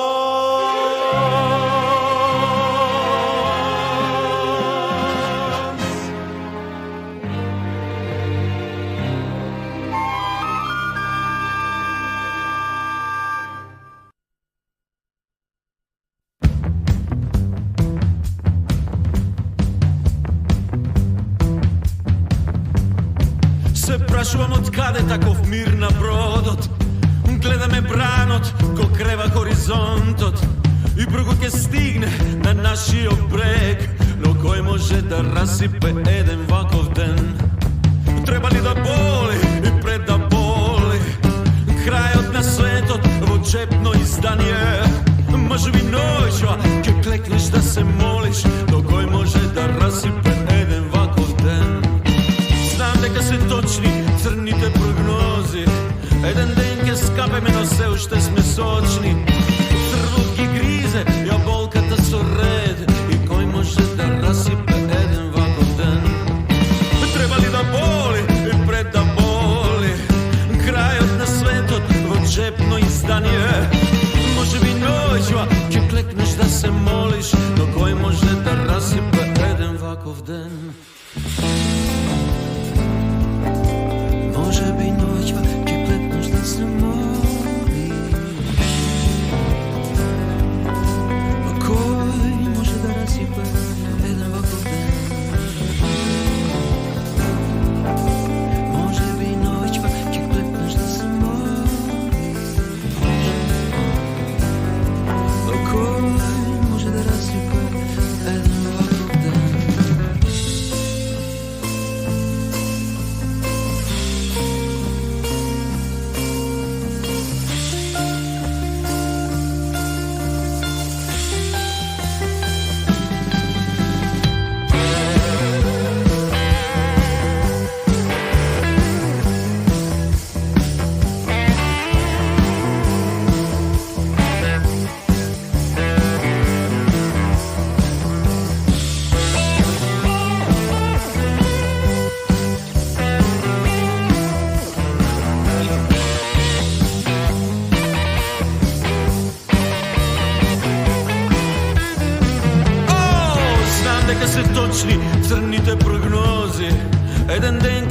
Се прашувам од каде таков мир на бродот. Гледаме бранот, ко крева хоризонтот. И бргот ќе стигне на нашиот брег. Но кој може да расипе еден ваков ден? Треба ли да боли и пред да боли? Крајот на светот во чепно издание. Може би ноќва ќе клекнеш да се молиш. Но кој може да расипе еден ваков ден? Знам дека се точни црните прогнози. Еден ден ќе скапеме, но се уште сме сочни. Трвот ги гризе, ја болката со ред. И кој може да расипе еден ваков ден? Треба ли да боли и пред да боли? Крајот на светот во джепно издание. Може би ноќва ќе клекнеш да се молиш. Но кој може да расипе еден ваков ден? Може би ноќва ќе клекнеш да се молиш. Но кој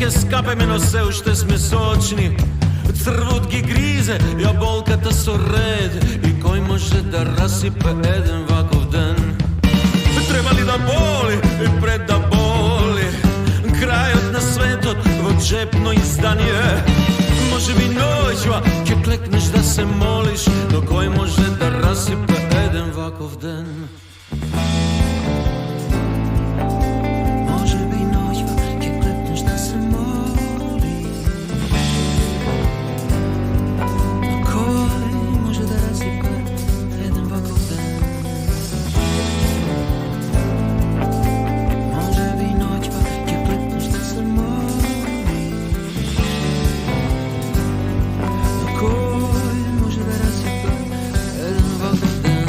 ќе скапеме, но се уште сме сочни. Црвот ги гризе, јаболката со ред. И кој може да расипе еден ваков ден? Треба ли да боли и пред да боли? Крајот на светот во джепно издание. Може би ноќва ќе клекнеш да се молиш, но кој може да расипе еден ваков ден? Може би ноќва ќе клекнеш да се молиш, но кој може да расипе еден ваков ден? Може би ноќва ќе клекнеш да се молиш, но кој може да расипе еден ваков ден?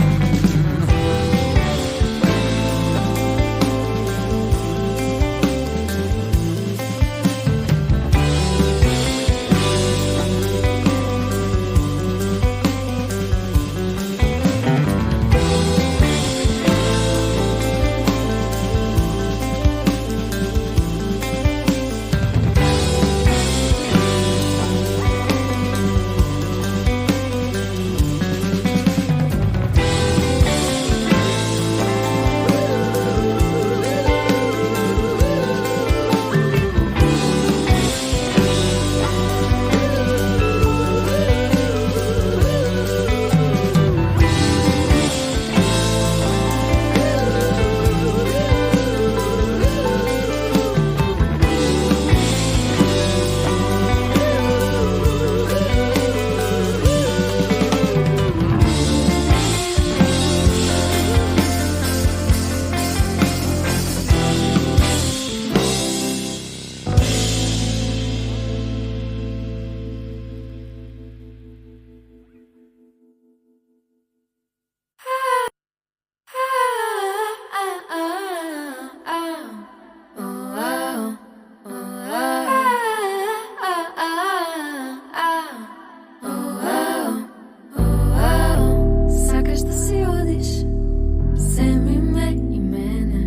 Сакаш да си одиш, земи ме и мене.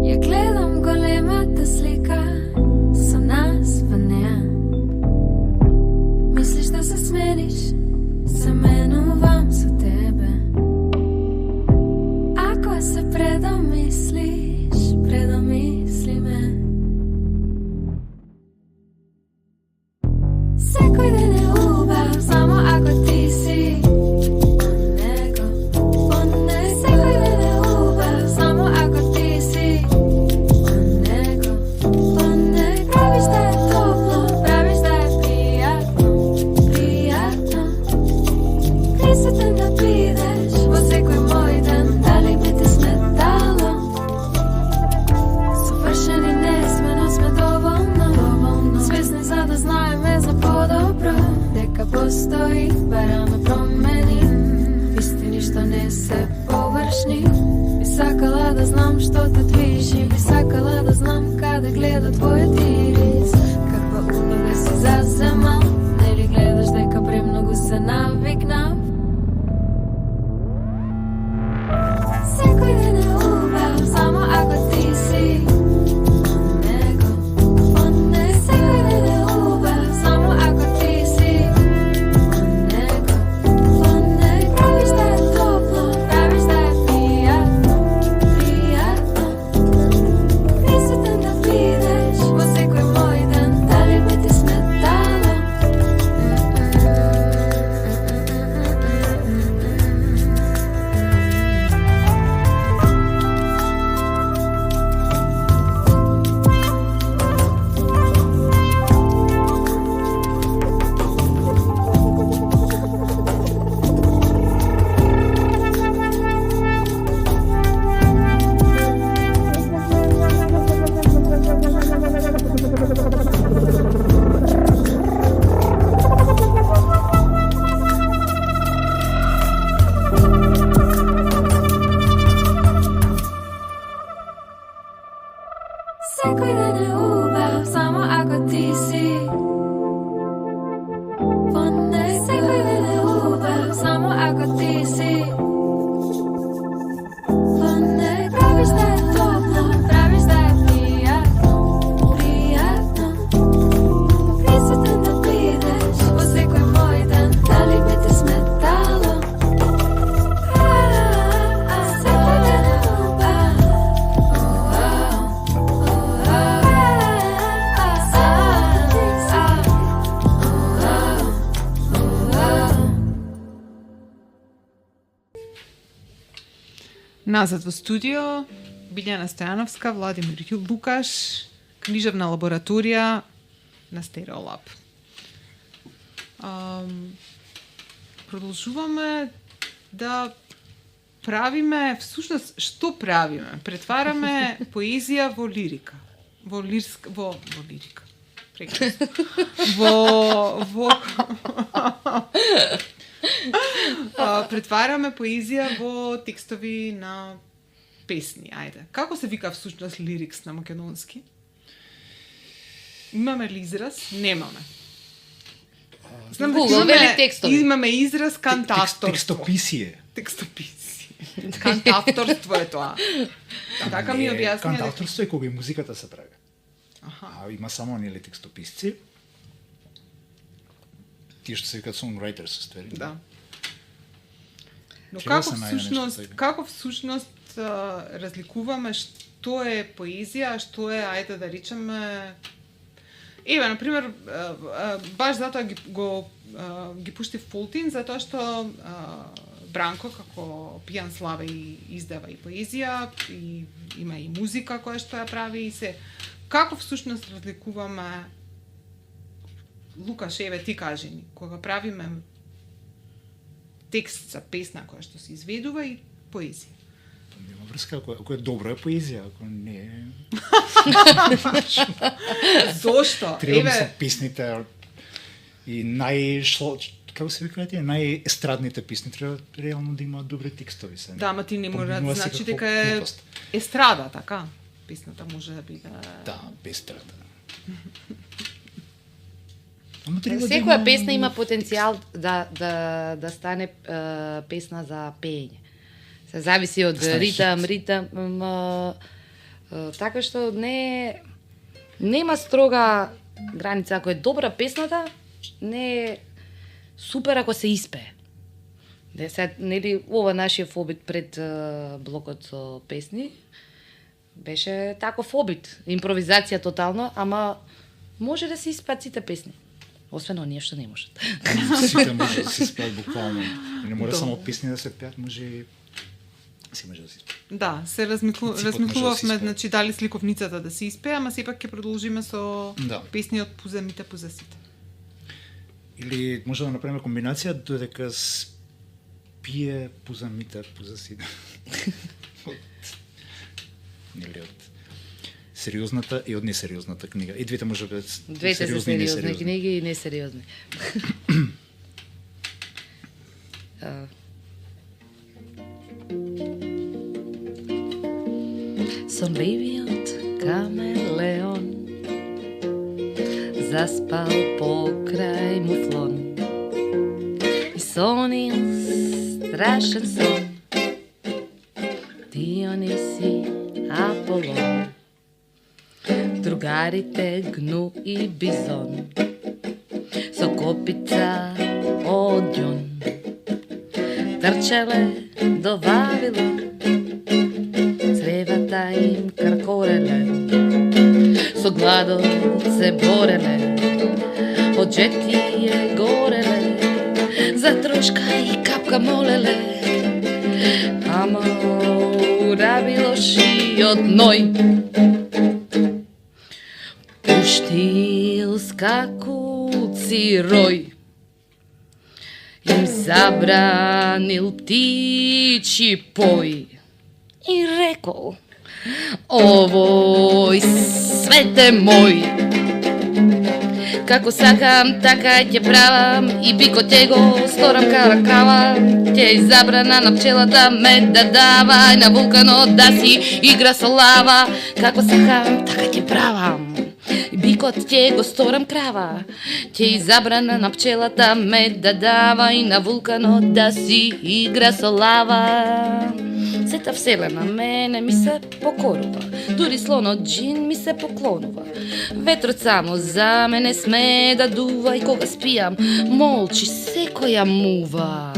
Ја гледам големата слика со нас во неа. Мислиш да се смениш, се менувам со тебе. Ако се предомислиш, предомисли ме. Секој ден е убав, само ако ти си него. Секој ден е убав, само ако ти си него. Правиш да е топло, правиш да е пријатно, пријатно. Присутен да бидеш во секој мој ден, дали би ти сметало? Совршени не сме, но сме доволно свесни за да знаеме за подобро, дека постои бараме промени, истини што не се површни. Би сакала да знам што те движи, би сакала да знам каде гледа твојот ирис. Каква улога си заземал, нели гледаш дека премногу се навикнав? Секој ден е убав, само ако ти си него. Секој ден е убав, само ако ти си него. Правиш да е топло, правиш да е пријатно, пријатно. Назад во студио, Билјана Стојановска, Владимир Лукаш, книжевна лабораторија на Стереолаб. Продолжуваме да правиме, всушност, што правиме? Претвараме поезија во лирика. Во лирика. Прекрасно. Претвараме поезија во текстови на песни, ајде. Како се вика всушност лирикс на македонски? Имаме ли израз? Немаме. Знам дека имаме израз кантавторство. Текстописие. Кантавторство е тоа. Така ми објасни. Кантавторство е кога и музиката се прави. Има само нели текстописци. Тие што се викаат songwriters со ствари. Да. Но како всушност разликуваме што е поезија, а што е, ајде да речеме, еве, например, баш затоа ги пушти Фолтин, затоа што Бранко, како пијан славе, издава и поезија, и има и музика која што ја прави, и се. Како всушност разликуваме, Лукаш, еве, ти кажи ни, кога правиме текст за песна која што се изведува и поезија? Нема врска, ако е добро е поезија, ако не е... Зошто? Треба се песните и како се викаат тие, најестрадните песни треба реално да имаат добри текстови се. Да, ама ти не мора да значи дека е естрада, така? Песната може да биде... Да, естрада. Секоја песна има потенцијал да стане песна за пеење. Се зависи од ритам, така што нема строга граница. Ако е добра песната, не е супер ако се испее. Нели ова нашиот обид пред блокот со песни беше таков обид, импровизација тотално, ама може да се испеат сите песни. Освен оние што не можат. Сите може да се испеат буквално. Не мора само песни да се пеат, може и се може да се испее. Да, се размислувавме, значи дали сликовницата да се испее, ама сепак ќе продолжиме со песни од пуземите пузесите. Или може да направиме комбинација додека спие пуземите пузесите. Нели од сериозната и од несериозната книга. И двете може да бидат двете се сериозни книги и несериозни. Сонливиот камелеон заспал покрај муфлон и сонил страшен сон. Диониси Аполон, другарите Гну и Бизон, со копица од ѓон трчеле до Вавилон, цревата им каркореле, со гладот се бореле, од жетие гореле, за трошка и капка молеле, ама урабило шиот ној, пуштил скакуци рој, им забранил птичи пој и рекол: овој свет е мој. Како сакам, така ќе правам, и бикот ќе го сторам каракава. Ќе забрана на пчелата мед да дава, и на вулканот да си игра со лава. Како сакам, така ќе правам, и бикот ќе го сторам крава. Ќе забрана на пчелата мед да дава, и на вулканот да си игра со лава. Сета вселена мене ми се покорува, дури слонот джин ми се поклонува. Ветрот само за мене сме да дува, и кога спијам, молчи секоја мува.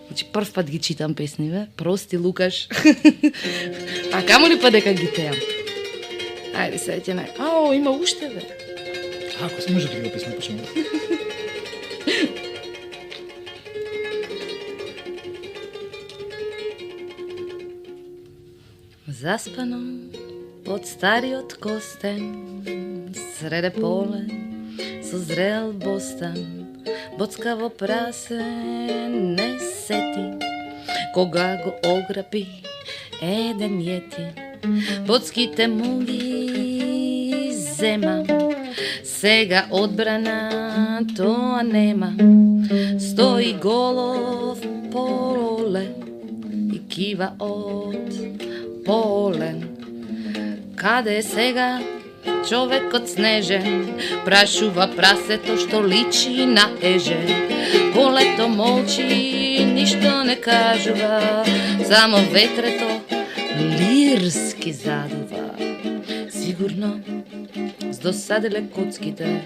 Значи, прв пат ги читам песни, бе. Прости, Лукаш. А камо ли па дека ги теам? Ајде, сега ќе не... Ао, има уште, бе. Ако се може да ги описне, почнемо. Заспано под стариот костен, среде поле со зрел бостан, боцкаво прасе не сети, кога го ограпи еден јети. Боцките му ги зема, сега одбрана тоа нема. Стои голов поле и кива од полен. Каде е сега човекот снежен? Прашува прасето што личи на еже. Полето молчи, ништо не кажува, само ветрето лирски задува. Сигурно здосаделе коцките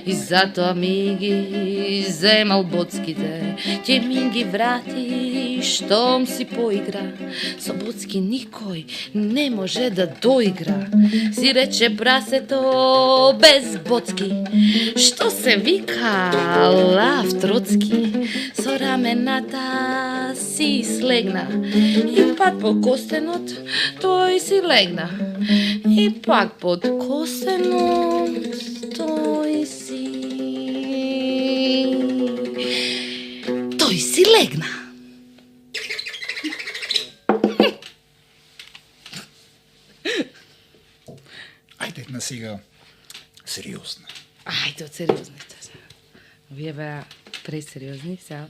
и затоа ми ги земал боцките. Ќе ми ги врати штом си поигра, со боцки никој не може да доигра. Си рече прасето без боцки, што се вика лав троцки. Со рамената си слегна и пак по костенот тој си легна. И пак под костенот тој си легна. Ајде една сега сериозна. Ајде од сериозните. Вие беа пресериозни, сега.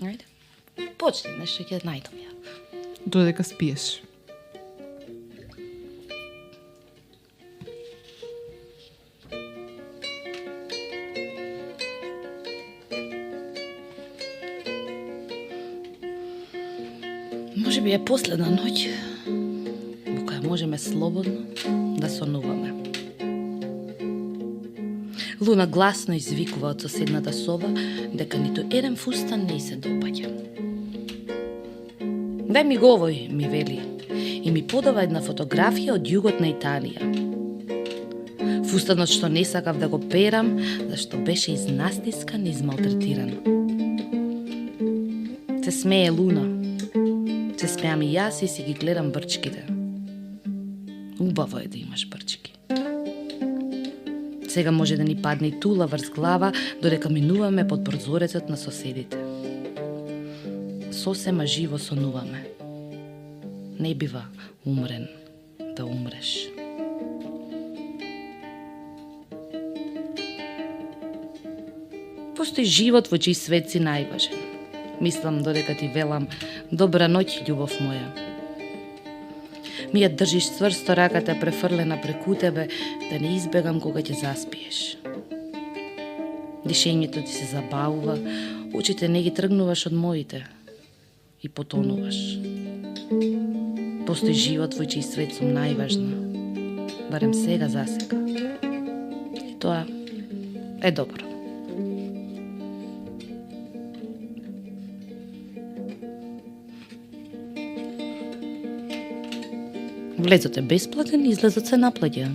Ајде. Почни, нешто ќе најдам ја. Додека спиеш. Може би е последна ноќ во која можеме слободно да сонуваме. Луна гласно извикува од соседната соба дека ниту еден фустан не се допаѓа. Дај ми го овој, ми вели, и ми подава една фотографија од југот на Италија. Фустанот што не сакав да го перам, зашто беше изнастискан и измалтретиран. Се смее Луна. Се смеам и јас и си ги гледам брчките. Убаво е да имаш брчки. Сега може да ни падне и тула врз глава, додека минуваме под прозорецот на соседите. Сосема живо сонуваме. Не бива умрен да умреш. Постои живот во чиј свет си најважен. Мислам додека ти велам добра ноќ, љубов моја. Ми ја држиш цврсто раката префрлена преку тебе, да не избегам кога ќе заспиеш. Дишењето ти се забавува, очите не ги тргнуваш од моите и потонуваш. Постои живот во чиј свет сум најважна, барем сега засека. И тоа е добро. Влезот е бесплатен, излезот се наплаќа.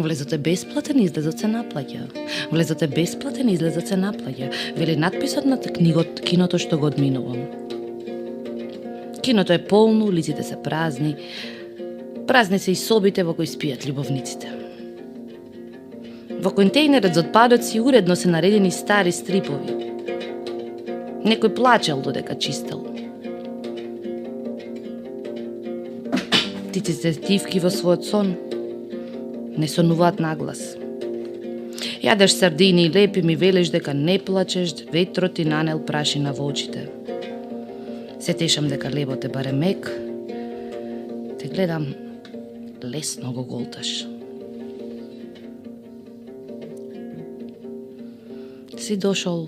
Влезот е бесплатен, излезот се наплаќа. Влезот е бесплатен, излезот се наплаќа. Вели надписот на киното што го одминувам. Киното е полно, улиците се празни. Празни се и собите во кои спијат љубовниците. Во контејнерот за отпадоци уредно се наредени стари стрипови. Некој плачел додека чистел. Птиците тивки во својот сон не сонуваат наглас. Јадеш сардини и лепи, ми велиш дека не плачеш, ветрот ти нанел прашина во очите. Се тешам дека лебот е баре мек, те гледам, лесно го голташ. Си дошол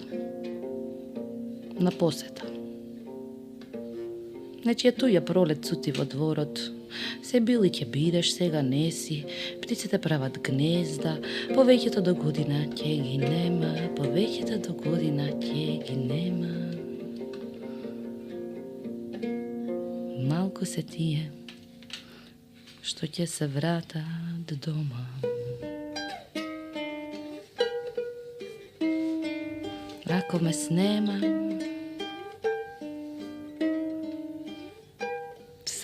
на посета. Нечија туја пролет цути во дворот. Се бил и ќе бидеш, сега не си. Птиците прават гнезда, повеќето до година ќе ги нема, повеќето до година ќе ги нема. Малку се тие што ќе се вратат дома. Ако ме снема,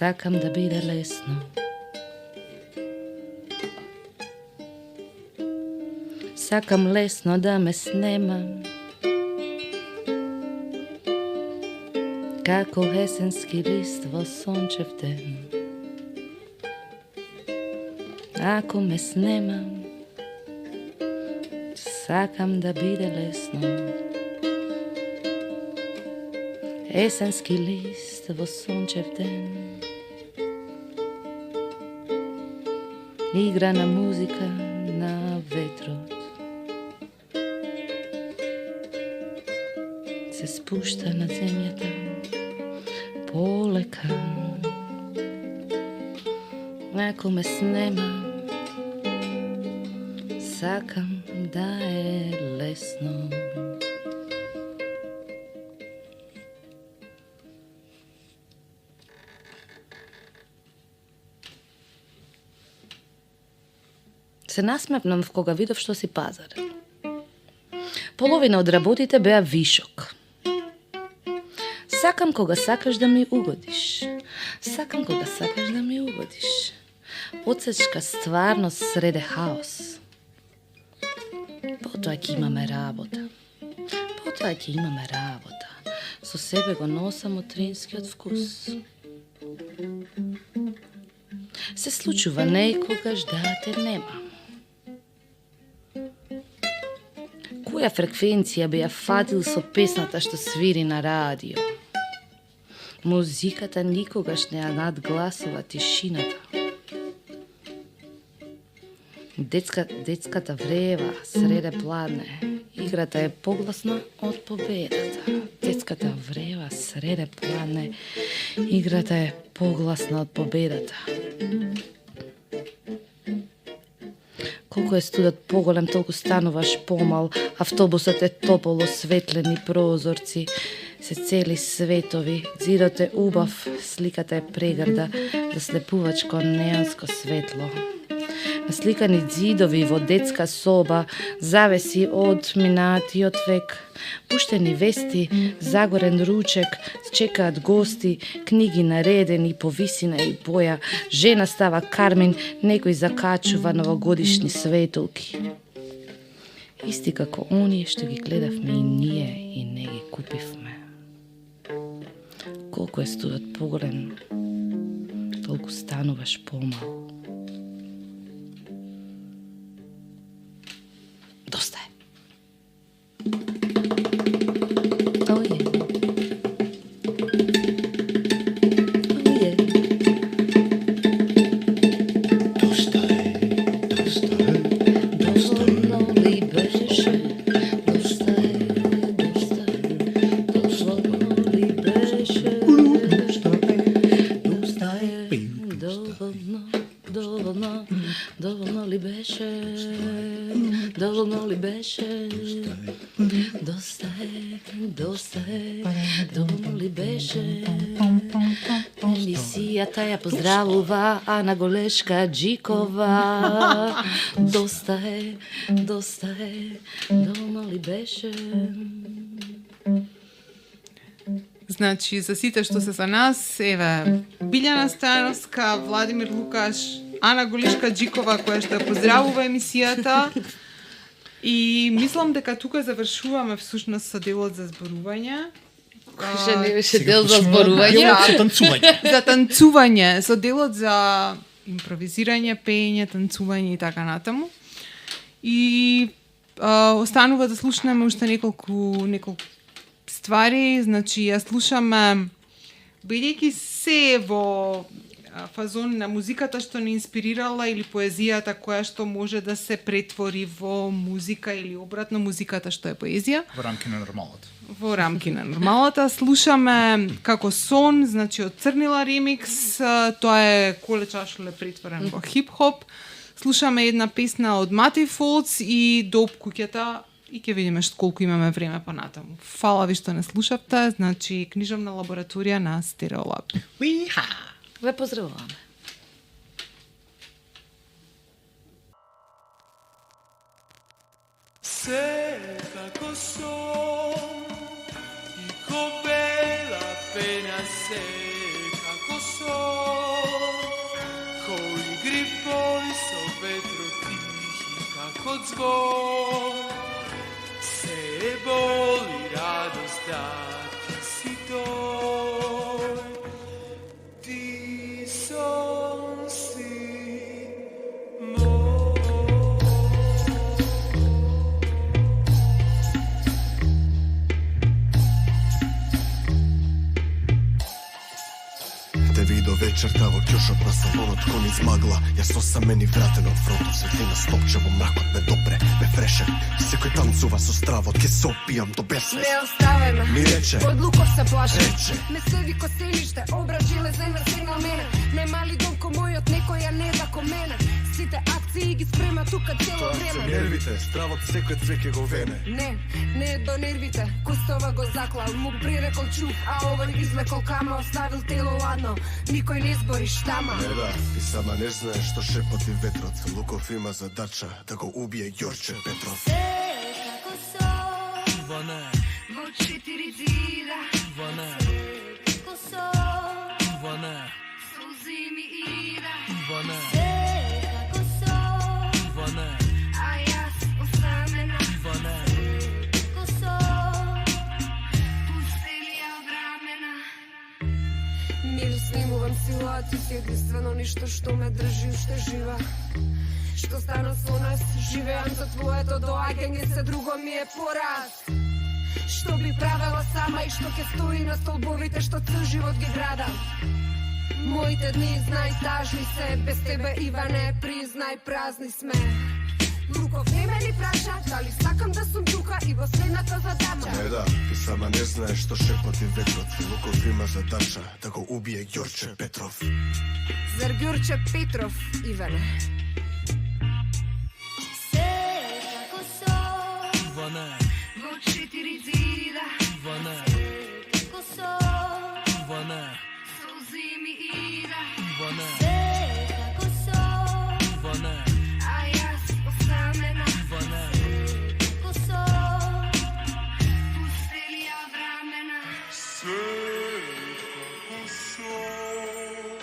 Сакам да биде лесно. Сакам лесно да ме снема, како есенски лист во сончев ден. Ако ме снема, сакам да биде лесно. Есенски лист во сончев ден. Игра на музика на ветрот. Се спушта на земјата полека. Ако ме снема, сакам да е лесно. Се насмевнам кога видов што си пазарен. Половина од работите беа вишок. Сакам кога сакаш да ми угодиш. Сакам кога сакаш да ми угодиш. Отсечка стварност среде хаос. Потоа ќе имаме работа. Потоа ќе имаме работа. Со себе го носам утринскиот вкус. Се случува некогаш да те нема. Која фреквенција би ја фатил со песната што свири на радио? Музиката никогаш не ја надгласува тишината. Детската врева среде пладне. Играта е погласна од победата. Детската врева среде пладне. Играта е погласна од победата. Колку е студот поголем, толку стануваш помал. Автобусот е топол, осветлени прозорци, се цели светови. Зидот е убав, сликата е прегрда, заслепувачко неонско светло. Насликани зидови во детска соба, завеси од минатиот век. Пуштени вести, загорен ручек, чекаат гости, книги наредени по висина и боја, жена става кармин, некој закачува новогодишни светолки. Исти како оние што ги гледавме и ние и не ги купивме. Колку е студот поголем, толку стануваш помал. Доста е. Доволно ли беше? Доволно ли беше? Доста е, доволно ли беше? Емисијата ја поздравува Ана Голешка Джикова. Доста е, доволно ли беше? Значи, за сите што се за нас, еве, Билјана Стојановска, Владимир Лукаш, Ана Голешка Джикова, која што ја поздравува емисијата. И мислам дека тука завршуваме всушност со делот за зборување. Кој не беше дел за зборување? За танцување. За танцување, со делот за импровизирање, пеење, танцување и така натаму. И останува да слушнеме уште неколку ствари, значи ја слушаме бидејќи се во фазон на музиката што ни инспирирала или поезијата која што може да се претвори во музика или обратно музиката што е поезија. Во рамки на нормалата. Во рамки на нормалата слушаме како сон, значи од Црнила ремикс, тоа е Коле Чашуле претворен во хип-хоп. Слушаме една песна од Мати Фолц и Доп куќата и ќе видиме колку имаме време понатаму. Фала ви што не слушавте, значи книжевна лабораторија на Стереолаб. Уиха! Ве поздравуваме. Se како сон и ко бела пења се како сон Грипови со ветро тихи како звон. Се боли радост да ти си тој. Ти сон си мој. Те видо вечерта во ќошот на салонот кон измагла. Јас сам мени вратен од фронтот, светлина стопче во мракот ме добре, ме фрешен. Секој танцува со стравот, ке се опијам до безвест. Не оставај ме, ми рече, од луков се плашам. Рече. Ме следи ко селиште, обрат железен сигнал мене. Нема ли дом ко мојот, некоја не да ко мене. Сите акции ги спрема тука цело тоа време. се нервите, стравот секој цвеќе го вене. Не е до нервите, Костова го заклал, му прирекол чув, а овој извлекол кама, оставил тело ладно. Никој не збори штама. Не да, ти сама не знаеш што шепоти ветрот. Луков има задача да го убие Ѓорче Петров. Како сон Иване, Во 4 зида, Иване, како сон Иване, солзи ми ида, Иване, како сон Иване, а јас осамена. Иване. како сон Пустелија од рамена. Милу снимувам силуати, единствено ништо што ме држи уште жива. Што стана со нас, живеам за твоето доаѓање, се друго ми е пораз. Што би правела сама и што ќе стои на столбовите што цел живот ги градам. Моите дни знај тажни се, без тебе Иване, признај празни сме. Луков не ме ни праша, дали сакам да сум тука и во следната задача. Не да, ти сама не знаеш што шепоти ветрот. Луков има задача да го убие Ѓорче Петров. Зар Ѓорче Петров, Иване? како сон Иване, Во 4 зида, Иване, како сон Иване, солзи ми ида, Иване, како сон Иване, а јас осамена. Иване. како сон Пустелија од рамена. Се како сон.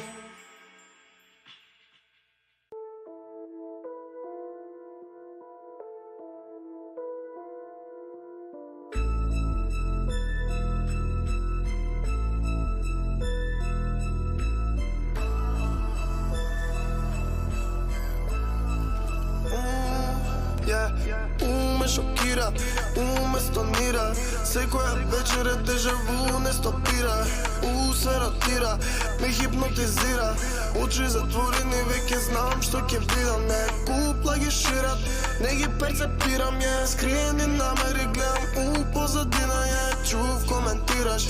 Ме шокира, ме стонира. Секоја вечер е дежаву, не стопира. Се ротира, ме хипнотизира. Очи затворени, веќе знам што ќе видам. Ја купла ги шират, не ги перцепирам. Ја скриени намери гледам, позадина ја чув коментираш.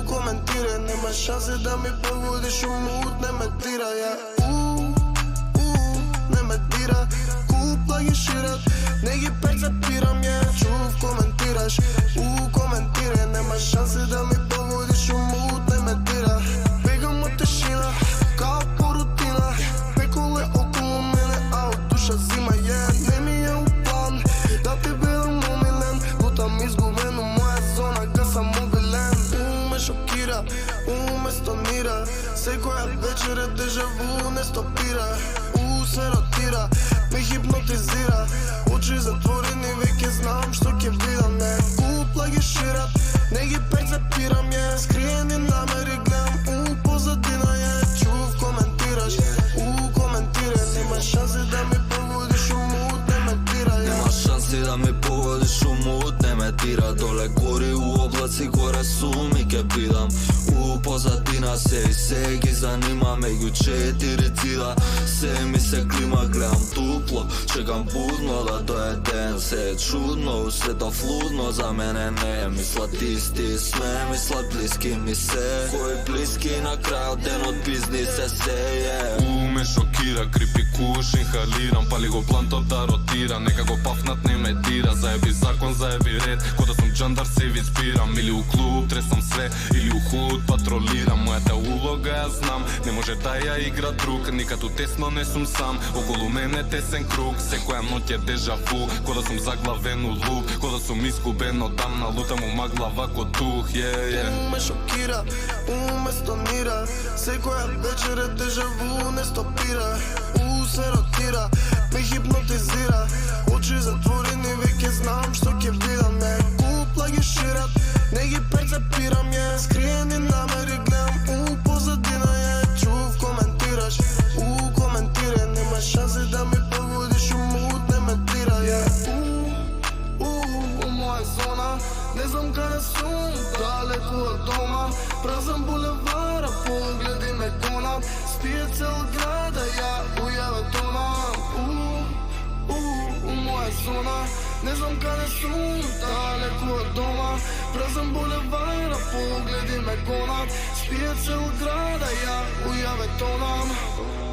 Коментира, нема шанси да ми погодиш, умут не ме тира. Ја не ме тира. Купла ги шират, не ги перцепирам, ја чув коментираш. Коментира, нема шанси да ми погодиш, умут не ме тира. Бегам од тишина, као по рутина. Пеколе околу мене, а од душа зима не ми е у план да ти бидам омилен. Лутам изгубен у моја зона, га сам мобилен. Ме шокира, ме стонира. Секоја вечер е дежаву, не стопира. Се ротира, ме хипнотизира. Очи затворени, веќе знам што ќе видам. Не купла ги шират, не ги перцепирам. Ја скриени намери гледам, позадина ја чув коментираш. Коментира, нема шанси да ми погодиш, умут не ме тира. Нема шанси да ми погодиш, умут не ме тира. Доле гори у облаци, горе суми ке бидам. Позадина се ги занима, меѓу 4 цида. Се ми се клима, гледам тупло, чекам будно да дое ден. Се е чудно, светов лудно, за мене не е. Мислат исти сме, мислат блиски ми се. Кој блиски на крајот денот бизнис се е. Ме шокира, крипи куш, инхалирам. Пали го плантот да ротира, некако пафнат не ме дира. Заеби закон, заеби ред, кода сум джандар се ви спирам. Или у клуб, тресам све, или у худ патролирам. Мојата улога ја знам, не може да ја игра друг. Никаду тесно не сум сам, околу мене тесен круг. Секоја ноќ е дежаву, кода сум заглавен у луп. Кода сум изгубен одамна, лутам у магла вако дух. Ме шокира, ме стонира. Секоја вечер е дежаву, не стопира. бира, ме хипнотизира. Очи затворени, веќе знам што ќе видам, е. Купла ги шират, не ги перцепирам, е. Скриени намери гледам, позадина, е. Чув коментираш, коментирај, нема шанси да ми погодиш, умут не ме тира, е. Моја зона, не знам каде сум, далеку од дома. Празен булевара, погледи ме гонат. Спие цел града, ја ујаве тонам. Моја зона, не знам каде сум, далеку од дома. Празен булевара, погледи ме гонат. Спие цел града, ја ујаве тонам.